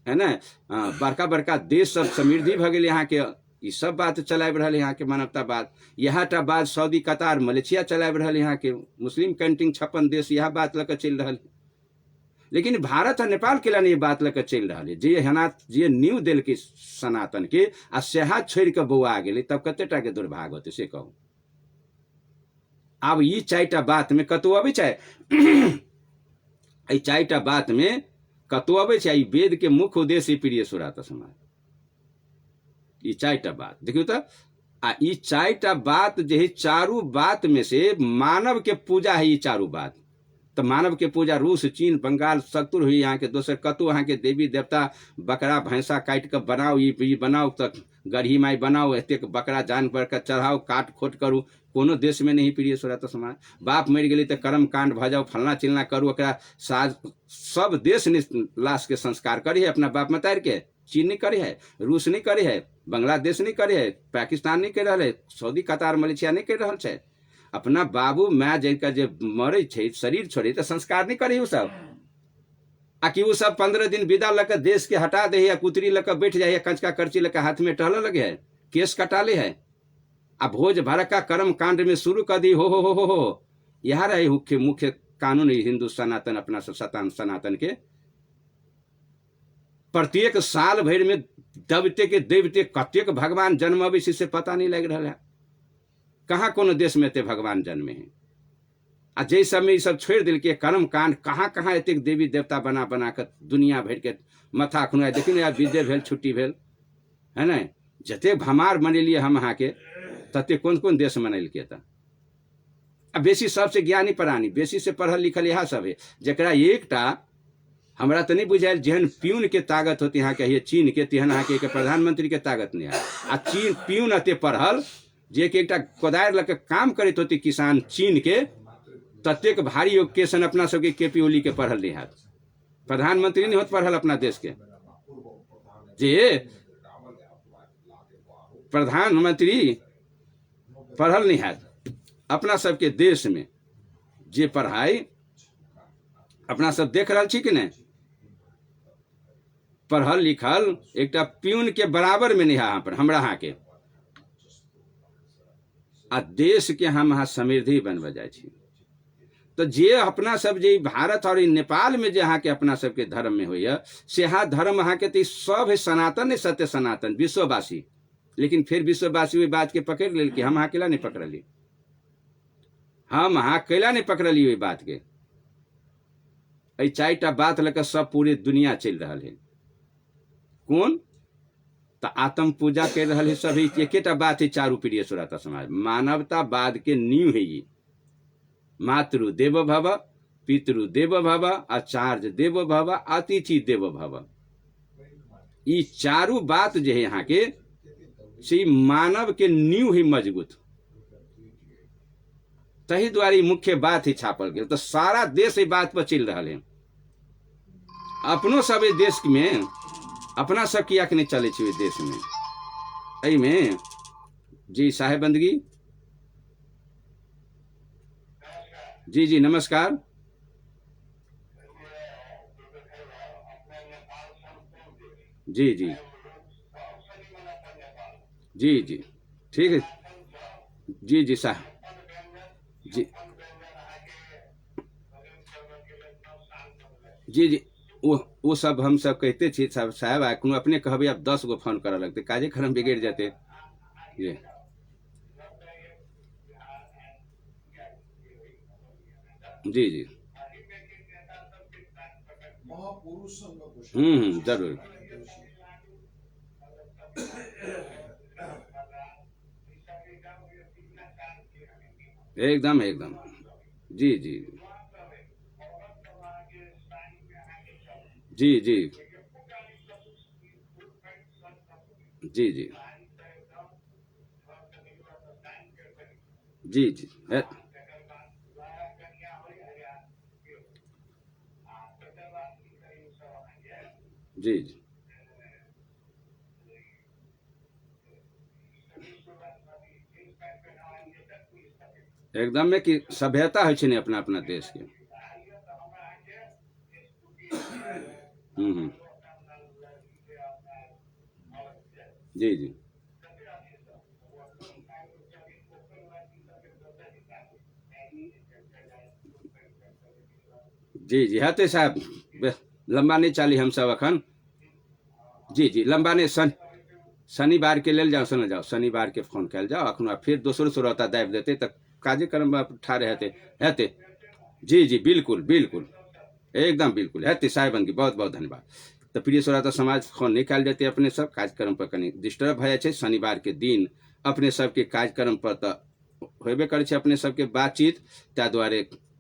है ना। बड़का बड़का देश सब समृद्धि भ गए यहाँ के, ये सब बात चलाब रहा यहाँ के मानवतावाद। यहाँ टा बात सऊदी, कतार, मलेशिया चलाब रहा यहाँ के। मुस्लिम कंट्री 56 देश यह बात लग चल रहा। लेकिन भारत और नेपाल के लिए बात लग चल रहा है जे न्यू दिल के सनातन के आ सेहा छोड़ के बौआ आ गए, तब कतेटा के दुर्भाग्य होते से कहूँ। अब ये 4टा बात में कतौ अबे चाहे 4टा बात में कतौ अबे चाहे वेद के मुख्य उद्देश्य प्रिय श्रोता समाज। ये 4टा बात देखियो तो आ ये 4टा बात जो है, चारू बात में से मानव के पूजा है। ये चारू बात तो मानव के पूजा रूस, चीन, बंगाल सतुर हुई यहाँ के दोसर कतु यहाँ के देवी देवता बकरा भैंसा काट कर बनाओ, ये बनाओ तो गढ़ी माई बनाओ, एतेक बकरा जानवर का चढ़ाओ, काट खोट करू। कोनो देश में नहीं प्रिय श्रोता समाज। बाप मर गई तो कर्म कांड भजाओ, फलना चिलना करू, साज सब देश ने लाश के संस्कार करी है अपना बाप मतार के। चीन नहीं करे है, रूस नहीं करे है, बांग्लादेश नहीं करे है, पाकिस्तान नहीं कर रहा है, सऊदी, कतार, मलेशिया नहीं कर रहा है। अपना बाबू माँ जिनका जे मरे छे, शरीर छोड़े तो संस्कार नहीं करे सब। आकि वो सब 15 दिन विदा लग देश के हटा दे, या कुतरी लग बैठ जाए, कंचका करची लग हाथ में टहल लगे है, केस कटाले है, अब भोज भड़का कर्म कांड में शुरू कर दी। हो यह रहे मुख्य कानून हिंदू सनातन अपना सनातन के। प्रत्येक साल भर में दबते के देवते कतेक भगवान जन्म अब इसी से पता नहीं लग रहा है। कहाँ कोनो देश में ते भगवान जन्मे हैं। आ जे समय ये सब छोड़ दिल के कर्म कांड, कहाँ कहाँ एतेक देवी देवता बना बना कर दुनिया भर के मथा खुना। देखिए ना, विदे भेल, छुट्टी भेल है ना, जते भमार मनेलिए हम अहाँ के, तते कौन कौन देश मनल के। अब बेसी सबसे ज्ञानी प्राणी, बेसी से पढ़ल लिखल यह सब है। जरा एकटा हमरा तो नहीं बुझायल जेहन प्यून के ताकत होती यहाँ के चीन के, तेहन अहाँ के प्रधानमंत्री के ताकत नहीं है। आ चीन प्यून अते पढ़ल जे के एकटा कोदार लग काम करते होती किसान चीन के, ततेक भारी ओकेशन अपना सबके केपी ओली के पढ़ल नहीं है। प्रधानमंत्री नहीं होत पढ़ल अपना देश के, जे प्रधानमंत्री पढ़ल नहीं है अपना सबके देश में। जे पढ़ाई अपना सब देख रहा छी कि नहीं, पढ़ल लिखल एकटा प्यून के बराबर में नहीं है यहाँ पर हमरा यहाँ के। आ देश के हम यहाँ समृद्धि बनब जाए छी। तो जे अपना सब जे भारत और नेपाल में जे अहाँ के अपना सबके धर्म में होइए, से यहाँ धर्म अहाँ के सब है सनातन है, सत्य सनातन विश्ववासी। लेकिन फिर विश्ववासी वही बात के पकड़ लेल कि हम अहाँ केला नहीं पकड़ली, हम अहाँ केला नहीं पकड़ली वही बात के। 4टा बात लेकर सब पूरे दुनिया चल रहा है। कौन तो आत्म पूजा कर रहा है सब। एकेटा बात है चारू प्रिय श्रोता समाज, मानवतावाद के नींव है ये। मातृ देवो भव, पितृ देवो भव, आचार्य देवो भव, अतिथि देवो भव। ये चारू बात जो है यहाँ के से मानव के नींव ही मजबूत। तही द्वारा मुख्य बात ही छापल गया। तो सारा देश बात पर चल रहा है। अपनो सब देश में अपना सब किया के नहीं चले देश में। अई में जी साहेबंदगी जी नमस्कार। जी जी जी जी ठीक है। जी जी साहब। जी जी जी वो सब हम सब कहते छी साहब साहब आ कोनो अपने कहबे अब 10 गो फोन करऽ लगते काजे खरम बिगड़ जाते। जी जी जी जरूर। एकदम एकदम। जी जी जी जी जी जी जी जी जी जी एकदम में कि सभ्यता है छे ने अपना अपना देश के। हम्म। जी जी जी जी हेतै साहब। लंबा नहीं चाली हम सब अखन। जी जी लंबा नहीं शनिवार के लेल जाओ सुन जाओ शनिवार के फोन कल जाओ अखन फिर दोसरो श्रोता दाबि देते तो कार्यक्रम में ठाढ़ हेते हेते। जी जी बिल्कुल बिल्कुल एकदम बिल्कुल हेते साहेबन की बहुत बहुत धन्यवाद। तो प्रिय श्रोता समाज फोन नहीं कल देते अपने सब कार्यक्रम पर कनी डिस्टर्ब भए जाए शनिवार के दिन अपने सबके कार्यक्रम पर तो होबे करे छे अपने सबके बातचीत ताहि दुआरे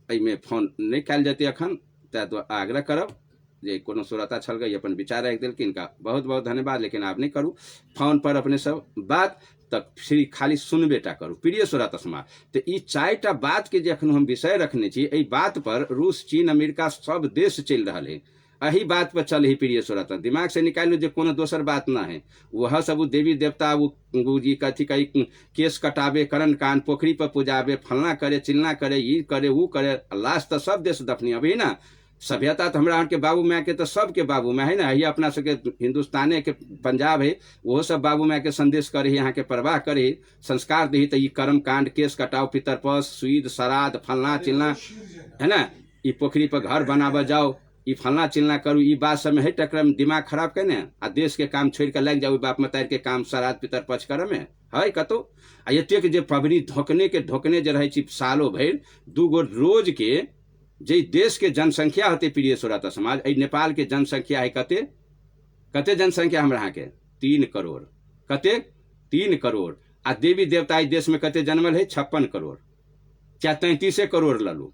एहिमे फोन नहीं कल जेतै अखन ताहि दुआरे आग्रह करब जे कोनो श्रोता छल गई अपन विचार राखि देलखिन इनका बहुत बहुत धन्यवाद लेकिन आप नहीं करूँ फोन पर अपने सब बात तक फ्री खाली सुनबेटा करू प्रिय श्रोता समाज। तो ई 4टा बात के जे अखन हम विषय रखने छी एहि बात पर रूस चीन अमेरिका सब देश चलि रहा है अही बात पर चल ही प्रिय श्रोता दिमाग से निकालू जो कोनो दोसर बात ना है वह सब देवी देवता वो जी कथी कही केस कटावे करण कान पोखरी पर पुजावे फलना करे चिलना करे ई करे वो करे लास्ट तो सब देश दफनी अभी ना सभ्यता तो हमारा के बाबू माय के तो सबके बाबू माय है ना ये अपना सबके हिंदुस्ताने के पंजाब है वो सब बाबू माय के संदेश करे यहाँ के परवाह करे संस्कार दही तो ये कर्म कांड केस कटाओ पितरपस सुईद श्राद्ध फलना चिलना है ना ये पोखरी पर घर बनावा जाओ ई फलना चिलना करू ई बात सब में है टकर में दिमाग खराब करने आ देश के काम छोड़ के लग जाओ बाप मतार के काम श्राद्ध पितर पक्ष करे में है कतो आ एतेक जे पबनी ढोकने जे रहे सालों भर 2 गो रोज के जे देश के जनसंख्या होते प्रिय श्रोता समाज नेपाल के जनसंख्या है कते कते जनसंख्या हमरा के 3 करोड़ कते 3 करोड़ आ देवी देवता देश में कते जन्मल है 56 करोड़ क्या 33 करोड़ ललू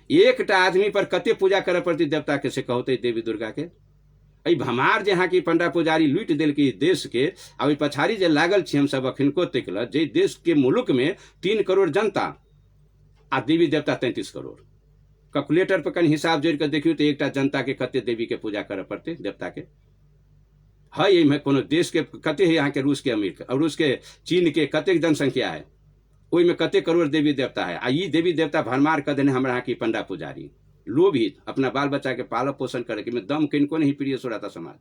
एक आदमी पर कते पूजा करे पड़ती देवता के से कहते देवी दुर्गा के भमार जे यहाँ की पंडा पुजारी लूट दिल के देश के अब पछाड़ी जे लागल छी हम सब अखनको तकल जे देश के मुल्क में 3 करोड़ जनता आ देवी देवता 33 करोड़ कैलकुलेटर पर कहीं हिसाब जोड़ कर देखियो तो एक जनता के कते देवी के पूजा करे पड़ते देवता के है ये में कोनो देश के कते है यहाँ के रूस के अमेरिका और रूस के चीन के कते जनसंख्या है ओई में कते करोड़ देवी देवता है आ देवी देवता भरमार कर देने हमारा की पंडा पुजारी लोभित अपना बाल बच्चा के पालन पोषण करे के में दम किनको नहीं प्रिय श्रोता समाज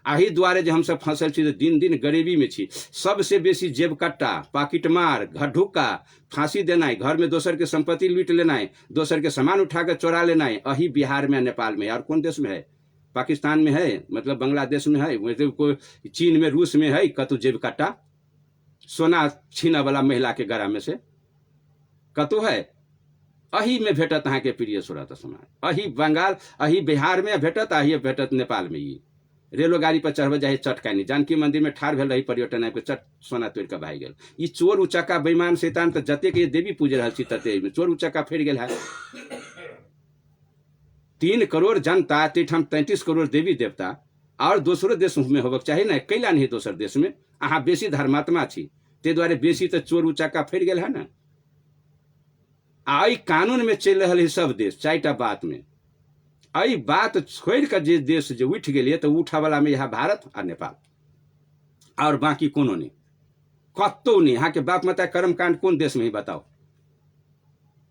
आही द्वारे जो हम सब फसल छी दिन दिन गरीबी में छी सबसे बेसी जेब कट्टा पाकिट मार घर ढुक्का फांसी देना घर में दोसर के संपत्ति लूट लेना दोसर के सामान उठा कर चोरा लेना अही बिहार में नेपाल में और कौन देश में है पाकिस्तान में है मतलब बांग्लादेश में है मतलब कोई चीन में रूस में है कतु जेब कट्टा सोना छीना वाला महिला के गला में से कतो है अही में भेटत अहाँ के प्रिय श्रोता समाज अही बंगाल अही बिहार में भेटत अही भेटत नेपाल में ये रेलो गाड़ी पर चढ़ब जाए चटकानी जानकी मंदिर में ठाड़ भेल रही पर्यटन आबि चट सोना तोड़ के भाग गेल ई चोर उचक्का बेईमान शैतान तो जते के देवी पूज रहा छी तते में चोर उचक्का फेर गेल है 3 करोड़ जनता तीठम 33 करोड़ देवी देवता और दोसरो देश में होबक चाहिए ना कैला नहीं दोसर देश में अहाँ बेसी धर्मात्मा छी ते द्वारे बेसी तो चोर उचक्का फेर गेल है ना आई कानून में चल रहा है सब देश 4टा बात में आई बात छोड़ कर जे देश जो उठ गए तो उठा वाला में यहाँ भारत और नेपाल और बाकी कोनो नहीं कतो नहीं यहाँ के बाप माता कर्मकांड कौन देश में ही बताओ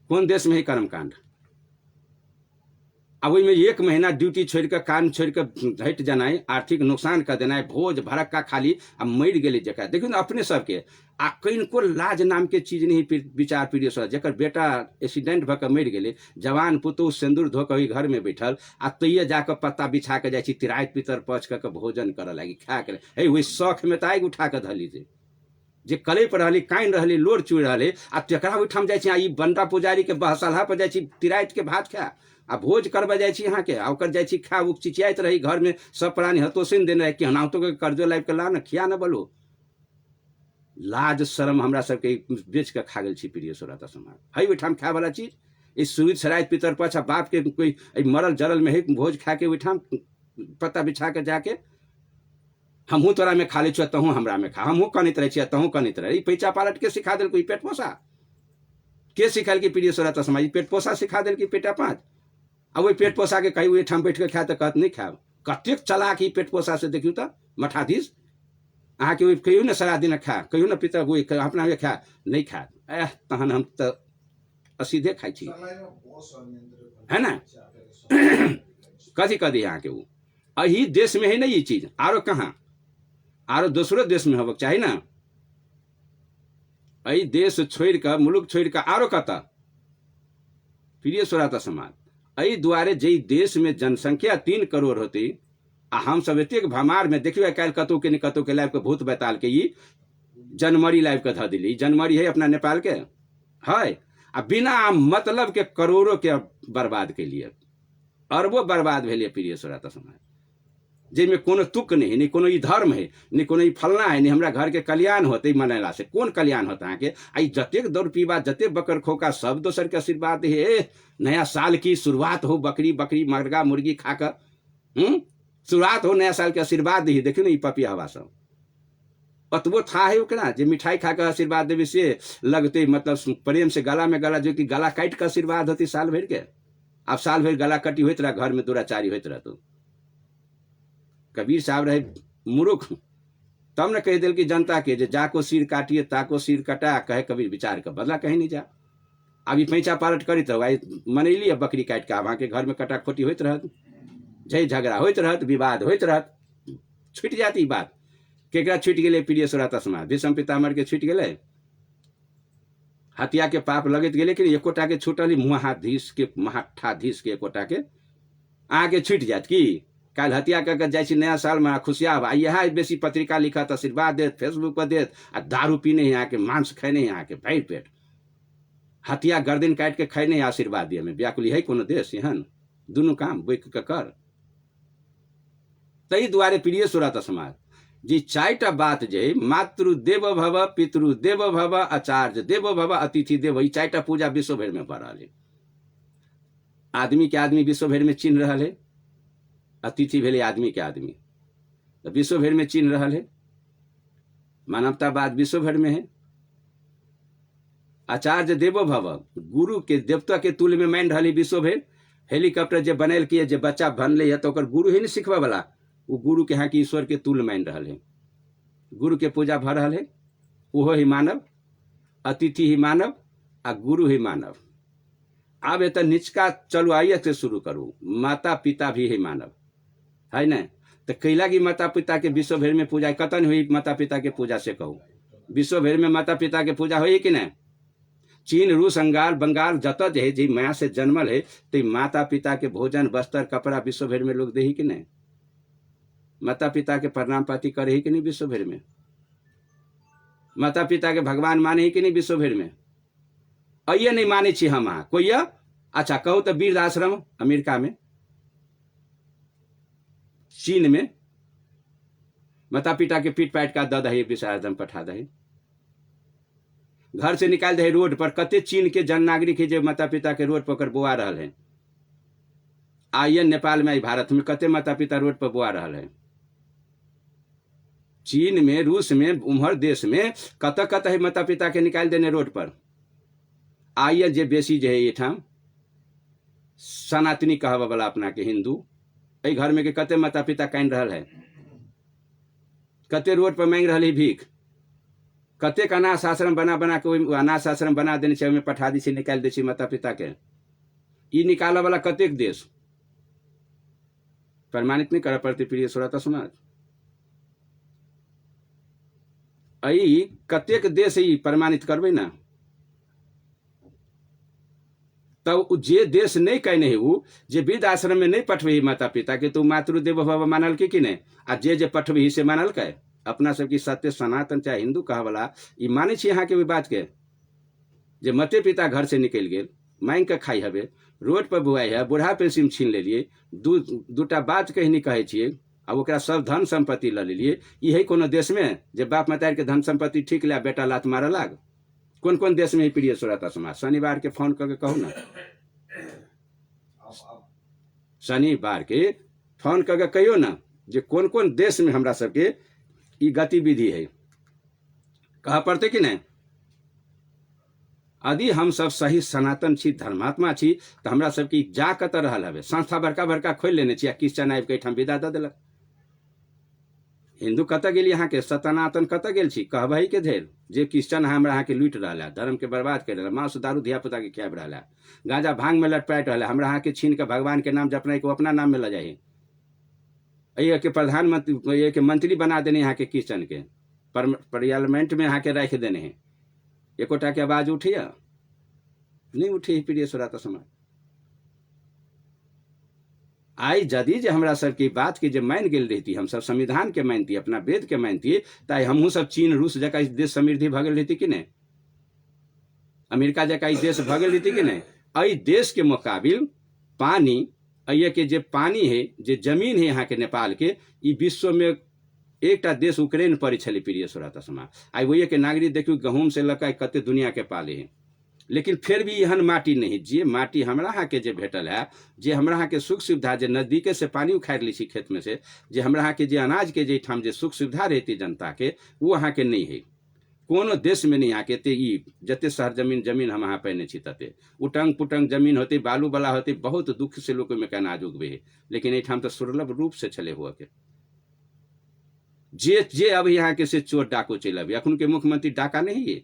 कौन देश में ही कर्मकांड आ ओहि में 1 महीना ड्यूटी छोड़ के काम छोड़ के हट जाना, आर्थिक नुकसान कर देना, भोज भड़क्का खाली आ मर गेले जकरा देखियो ना अपने सबके। आ कनिको लाज नाम के चीज नहीं विचार पीढ़ी सर, जकर बेटा एक्सीडेंट भऽ कऽ मर गेले, जवान पुतहु सिंदूर धो के घर में बैठल आ तैये जाके पत्ता बिछा के जाइ छी तिराइत पितर पच के भोजन करऽ लागी खा के। हे ओहि शौख में आगि उठा के धली जे कले पर रहली, काइन रहली, लोर चुड़ रहले, आ तेकरा ओहिठाम जाइ छी आ ई बंटा पुजारी के बहसलहा पर जाइ छी तिराइत के भात खा आ भोज करबा जाइ छी अहाँके, आ ओकर जाइ छी खा उ चिचियाइत रही घर में सब प्राणी हतोसिन देने रहे कि हनावतो के कर्जो लाइब के ला न खिया न बोलो। लाज शरम हमरा सबके बेच के खा गेल छी प्रिय श्रोता समाज। है ओहिठाम खाए वाला चीज ई सुविध सराय पितर पाछा बाप के कोई मरल जरल में है भोज खा के ओहिठाम पत्ता बिछा के जाके हमहू तोरा में खा ले छो तहूँ हमरा में खा, हमहू कनित रहे छियै तहूँ कनित रहे। पैचा पालट के सिखा दिल कोई पेट पोसा के सिखाल की प्रिय श्रोता समाज, पेट पोसा सिखा दिल की पेटा पाँच। अब वही पेट पोसा के कहीं ओहिठाम बैठ के खाए तो कहत नहीं खाब, कतेक चलाक ही पेट पोसा से देखियो तो मठाधीश अहाँ के कहियो ना सारा दिन खा, कहियो ना पितर वो अपना में खा नहीं खा, तहन हम तो सीधे खाई छी है ना। कथी कदी अहाँ के वो अही देश में है ना ये चीज, आरो कहाँ आरो दूसरो देश में होबक चाहिए ना। अही देश छोड़ कर मुल्क छोड़ कर आरो कता प्रिय श्रोता समाज। अही द्वारे जे देश में जनसंख्या 3 करोड़ होती आ हम सब एतेक भमार में देखियो काल कतौ के कतौ के लाइब के भूत बैताल के ई जनमरी लाइब के ध दिली। जनमरी है अपना नेपाल के है आ बिना मतलब के करोड़ों के बर्बाद के लिए, अरबों बर्बाद भेलिए प्रिय श्रोता समाज। जिनमें कोनो तुक नहीं कोनो ई धर्म है, नहीं कोनो ई फलना है, नहीं हमरा घर के कल्याण होते मनेला से कौन कल्याण होता है के आई जतेक दौड़ पीबा जतेक बकर खोका सब दोसर के आशीर्वाद है। नया साल की शुरुआत हो बकरी बकरी मुर्गा मुर्गी खाकर शुरुआत हो नया साल के आशीर्वाद दी। देखियो ना ई पपिया हवा सब अतबो था है ओकरा जे मिठाई खा कर आशीर्वाद देवे से लगते मतलब प्रेम से गला में गला, जो कि गला काट के आशीर्वाद होती साल भर के। अब साल भर गला कटी होत रहा, घर में दुराचारी होत रहा। तो कबीर साहब रहे मूर्ख, तब न कह दिल की जनता के जे जाको सिर काटिए ताको सिर कटा, कहे कबीर विचार का बदला कहीं नहीं जा। अभी पैंचा पालट करी तो भाई मनैली बकरी काट के वहां के घर में कटा खोटी होत रहत, झई झगड़ा होत रहत, विवाद होत रहत, छूट जाती बात। केकरा छूट गेले प्रिय श्रोता समाज, भीष्म पितामह के छूट गेले, हत्या के पाप लगत गेले कि एकोटा के छूटल मुहाधीश के महाठाधीश के एकोटा के आगे छूट जात की काल हत्या कर जाइ नया साल में खुशिया यह बेसी पत्रिका लिखत आशीर्वाद देत फेसबुक पर देत आ दारू पीने यहाँ के मांस खैने यहाँ के भैर पेट हत्या गर्दन काट के खैने आशीर्वाद दिए में व्याकुली है कोनो देश एहन दुनू काम बैक के कर। तई द्वारे प्रिय श्रोता समाज जी 4टा बात जे मातृदेव भव पितृदेव भव आचार्य देव भव अतिथि देव, ई 4टा पूजा विश्व भर में बढ़ रहा है। आदमी के आदमी विश्व भर में चिन्ह रहा है, अतिथि भेले आदमी के आदमी तो विश्व भर में चिन्ह रहा है। मानवतावाद विश्व भर में है। आचार्य देवो भव, गुरु के देवता के तुल्य में मान रही विश्व भर। हेलीकॉप्टर जे बनल किए जे बच्चा बनले है तो गुरु ही नहीं सिखवा वाला, वो गुरु के यहाँ के ईश्वर के तुल्य मान रहा है। गुरु के पूजा भ रहा है, वो ही मानव, अतिथि ही मानव आ गुरु ही मानव। अब ये तो निचका चलो आइए से शुरू करूँ, माता पिता भी है मानव है न। तो कैला की माता पिता के विश्व भर में पूजा कतन हुई, माता पिता के पूजा से कहूँ विश्व भर में माता पिता के पूजा हुई कि नहीं। चीन रूस अंगाल बंगाल जत है जी माया से जन्मल है तो माता पिता के भोजन वस्त्र कपड़ा विश्व भर में लोग दे कि नहीं। माता पिता के प्रणाम पाती करे कि नहीं विश्व भर में। माता पिता के भगवान माने कि नहीं विश्व भर में। अये नहीं माने छी हम कोई अच्छा कहो तो वृद्ध आश्रम अमेरिका में चीन में माता पिता के पीट पाट का दे विसर्जन पठा दे, घर से निकाल दे रोड पर। कते चीन के जन नागरिक है जो माता पिता के रोड पर बोआ रहा है। आइए नेपाल में भारत में कते माता पिता रोड पर बोआ रहा है। चीन में रूस में उम्हर देश में कत है माता पिता के निकाल देने रोड पर। आइए जे बेसी जे है ये ठाम सनातनी कहवा वाला अपना के हिंदू ए घर में के कते माता पिता कान रहा है, कते रोड पर मांग रही भीख, कते अनाथ आश्रम बना बना के अनाथ आश्रम बना देने से पठा दी निकाल दे माता पिता के। ई निकाल वाला कतेक देश प्रमाणित नहीं कर पड़ती प्रिय श्रोता समाज। अई कतेक देश ही प्रमाणित करबे ना, तब जे देश नहीं कहने है वो जे वृद्ध आश्रम में नहीं पठवे माता पिता के, तो मातृदेव भव मानल के कि नहीं, आ जे पठवे से मानल के। अपना सबकी सत्य सनातन चाहे हिंदू कहला ई माने छी यहाँ के भी बात के, जे माते पिता घर से निकल गए, मांग के खाई हवे, रोड पर बुआई है, बूढ़ा पेंशन छीन ले लिए, दूटा बात कहीं नहीं कहे छिए, अब ओकरा सब धन संपत्ति ल लेलिए। यही कोनो देश में जे बाप मतारी के धन संपत्ति ठीक लिया, बेटा लात मारे लाग? कौन कौन देश में प्रिय श्रोता समाज? शनिवार के फोन करके कहू ना, शनिवार के फोन करके कहियो ना जे कौन कौन देश में हमरा सबके ई गतिविधि है, कहा पड़ते कि नहीं? यदि हम सब सही सनातन छी, धर्मात्मा छी, तो हमरा सबकी जा कत रहल हवे, संस्था बड़का बड़का खोल लेने छी, क्रिश्चियन आबि के एठाम विदा दे देलक। हिंदू कत गेल, यहाँ के सनातन कत गेल छी? कहबही के धेर जे क्रिश्चियन हमरा यहाँ के लूट रहा है, धर्म के बर्बाद कर रहा है, मांस दारू धिया पुता के खियाब रहा है, गांजा भांग में लटपाट रहा है, हमरा यहाँ के छीन के भगवान के नाम जपना को अपना नाम में ल जाए, ये के प्रधानमंत्री ये के मंत्री बना देने यहाँ के क्रिश्चियन के, पार्लियामेंट में यहाँ के रख देने हैं। एकोटा के आवाज उठिया नहीं उठी प्रिय श्रोता समाज। आई जदि जे हमरा सब की बात की जे मान गेल रहती, हम सब संविधान के मानती, अपना वेद के मानती, ताई हमहू सब चीन रूस जका इस देश समृद्धि भगल रहती कि नहीं, अमेरिका जका इस देश भगल रहती कि नहीं। आई देश के मुकाबिल पानी, ये के जे पानी है, जे जमीन है यहाँ के नेपाल के, ई विश्व में एक देश यूक्रेन पड़े छे प्रिय श्रोता समाज। आई वही के नागरिक देखियो गहूम से लका कते दुनिया के पाले हैं, लेकिन फिर भी यहन माटी नहीं, जे माटी हमरा यहाँ के जे भेटल है, जे हमरा यहाँ के सुख सुविधा, जे नजदीके से पानी उखाड़ ली छी खेत में से, जे हमरा यहाँ के जे अनाज के जे ठाम जे सुख सुविधा रहती जनता के, वो यहाँ के नहीं है, कोनो देश में नहीं। यहाँ के ई जते शहर जमीन हम यहाँ पे छी तते उटंग पुटंग जमीन होती, बालू वाला होती, बहुत दुख से लोग में अनाज उगबे है, लेकिन एठाम तो सुलभ रूप से चले हुआ के जे अब यहाँ के से चोर डाकू चल अभी, अखन के मुख्यमंत्री डाका नहीं है,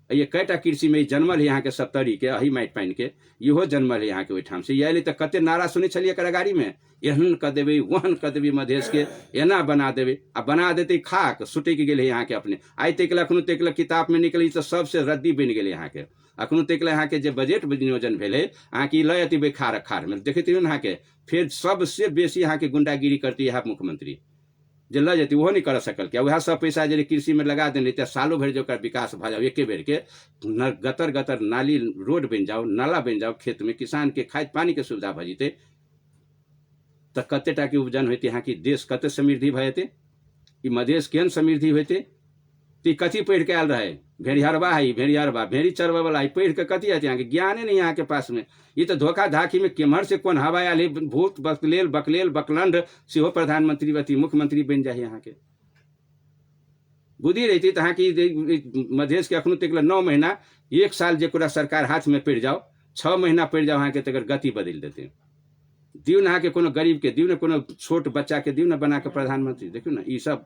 ये कैटा कृषि में जन्मल है यहाँ के 70 के अही माटि पानि के, इहो जन्मल है यहाँ के ओहिठाम से। ये तो कते नारा सुने छलिए करागारी में, एहन कर देवे वहन कर देवे मधेश के, एना बना देवे, आ बना देते खाक सुटे के गेले यहाँ के अपने। आई तक अखनो तक किताब में निकली तो सबसे रद्दी बन गए यहाँ के, अखनो तक यहाँ के जे बजट विनियोजन भेले अहाँ की लय अति खार खार में देखते यहाँ के, फिर सबसे बेसी यहाँ के गुंडागिरी करती है मुख्यमंत्री, जे ल जाती वो नहीं कर सकल क्या, वह सब पैसा जे कृषि में लगा देने, सालों भर जो विकास भ जाओ, एके बेर के गतर गतर नाली रोड बन जाओ, नाला बन जाओ, खेत में किसान के खाद पानी के सुविधा भ जते, तो कतेटा के उपजन होते, यहाँ की देश कते समृद्धि भते, ई मधेश केहन समृद्धि होते। तो कथी पढ़ के आयल रहे, भेड़िहरवा है, भेड़िहरवा भेड़ी चरवा वाला है, पढ़ के कथी आते, यहाँ के ज्ञाने नहीं यहाँ के पास में। ये तो धोखा धाखी में केमहर से कौन हवा आल, भूत बकलेल बकलेल बकलंड से हो प्रधानमंत्री वती मुख्यमंत्री बन जाए। यहाँ के बुद्धि रहती तो यहाँ की मधेश के अखनो तक 9 महीना 1 साल जो सरकार हाथ में पड़ जाओ, 6 महीना पड़ जाओ, यहाँ के तक गति बदल देते, दियो ना के कोनो गरीब के दियो ना, कोनो छोट बच्चा के दियो ना बना के प्रधानमंत्री। देखियो ना, ये सब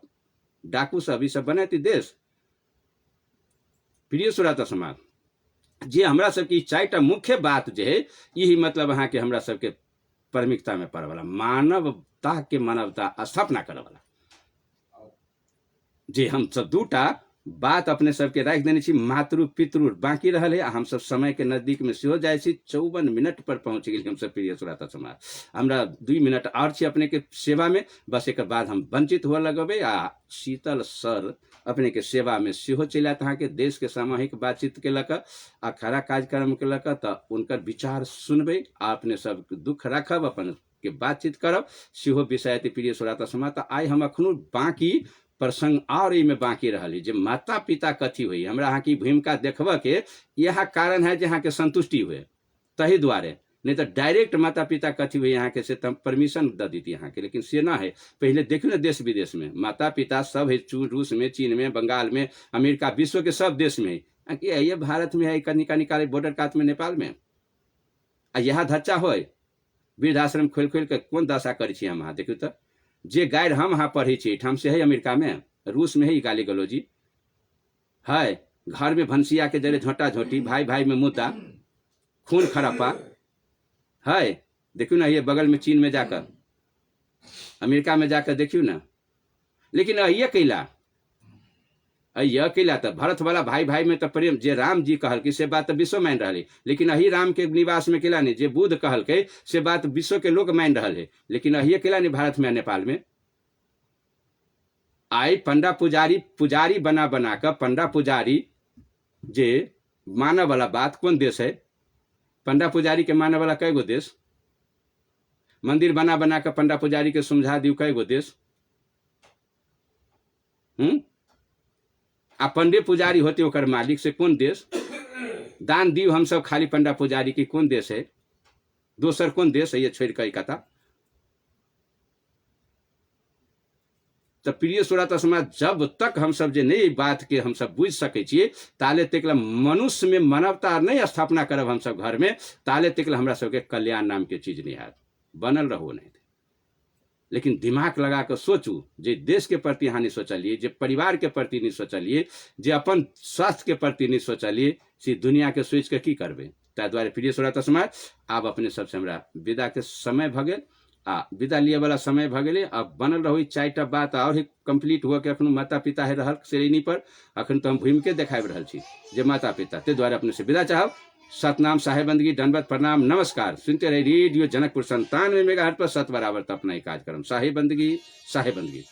डाकू सब ये सब बनाती देश। प्रिय श्रोता समाज, जे हमरा सबकी 4टा मुख्य बात जे है, यही मतलब अहाँ के हमरा सबके प्राथमिकता में पड़े वाला, मानवता के मानवता स्थापना करे वाला, जे हम सब 2टा बात अपने सबके राख देने छी। मातृ पितृ बाकी रहल है, हम सब समय के नजदीक में सेहो जाए छी, 54 मिनट पर पहुंच गए हम सब प्रिय श्रोता समाज। हमरा 2 मिनट और छी अपने के सेवा में, बस एक बाद हम वंचित हुआ लगबे। आ शीतल सर अपने के सेवा में सेहो चल आत, अहाँ के देश के सामूहिक बातचीत के लक आ खरा कार्यक्रम के लक, तो उनकर विचार सुनबे, अपने सब दुख रखब, अपन के बातचीत करब, सेहो विषय प्रिय श्रोता समाज। तो आई हम अखनो बाकी प्रसंग और में बाकी रही, जे माता पिता कथी हुई, हमरा अहाँ की भूमिका देखब के यह कारण है जे अहाँ के संतुष्टि हुए, तही द्वारे, नहीं तो डायरेक्ट माता पिता कथी हुई यहाँ के से तम परमिशन दे दी यहाँ के, लेकिन से ना है। पहले देखो ना देश विदेश में माता पिता सब है, रूस में, चीन में, बंगाल में, अमेरिका, विश्व के सब देश में है, ये भारत में है कनिका निकाले बॉर्डर कात में नेपाल में, आ यहाँ धच्चा हो वृद्धाश्रम खोल खोल के कौन दशा करी हम। यहाँ देखियो तो जे गायर हम यहाँ पढ़े छी ठाम से है, अमेरिका में, रूस में है, गाली गलौजी है, घर में भंसिया के जरे झोंटा झोंटी, भाई भाई में मुद्दा, खून खरापा है। देखियो ना, ये बगल में चीन में जाकर अमेरिका में जाकर देखियो ना। लेकिन ये कैला तो भरत वाला भाई भाई में तो प्रेम जे राम जी कहल कि से बात विश्व मान रहे, लेकिन अही राम के निवास में केला नहीं, जे बुद्ध कहल के से बात विश्व के लोग मान रहे है, लेकिन अही केला नहीं भारत में नेपाल में। आई पंडा पुजारी बना बना कर पंडा पुजारी जे मानव वाला बात कौन देश है? पंडा पुजारी के मानव वाला कई गो देश? मंदिर बना बना कर पंडा पुजारी के समझा दियो कई गो देश? आ पंडे पुजारी होते ओकर मालिक से कौन देश? दान दियो हम सब खाली पंडा पुजारी की कौन देश है? दोसर कौन देश है? ये छोड़ कर कथा। तो प्रिय श्रोता समाज, जब तक हम सब जे नहीं बात के हम सब बुझ सके छिए, ताले तक मनुष्य में मानवता नहीं स्थापना करब हम सब घर में, ताले तक हमरा सबके कल्याण नाम के चीज नहीं है, बनल रहो नहीं। लेकिन दिमाग लगा कर सोचू, जे देश के प्रति हानि सोचलिए, जे परिवार के प्रति नहीं सोचलिए, जे अपन स्वास्थ्य के प्रति नहीं सोचलिए, सी दुनिया के सोच के की करबे। ताहि दुआरे प्रिय श्रोता समाज, आब अपने सबसे हमरा विदा के समय भ गेल, विदा लिए वाला समय भ गेले। अब बनल रहो 4टा बात और ही कंप्लीट हुआ के अखन माता पिता है रहल श्रेणी पर, अखन तो हम घूम के देखाब रहल छी जे माता पिता। ते द्वारा अपने से विदा चाहब। सतनाम, साहेबंदगी, दंडवत, प्रणाम, नमस्कार। सुनते रहे रेडियो जनकपुर 97 मेगाहर्ट्ज पर 7 बराबर अपना ही कार्यक्रम साहेबंदगी।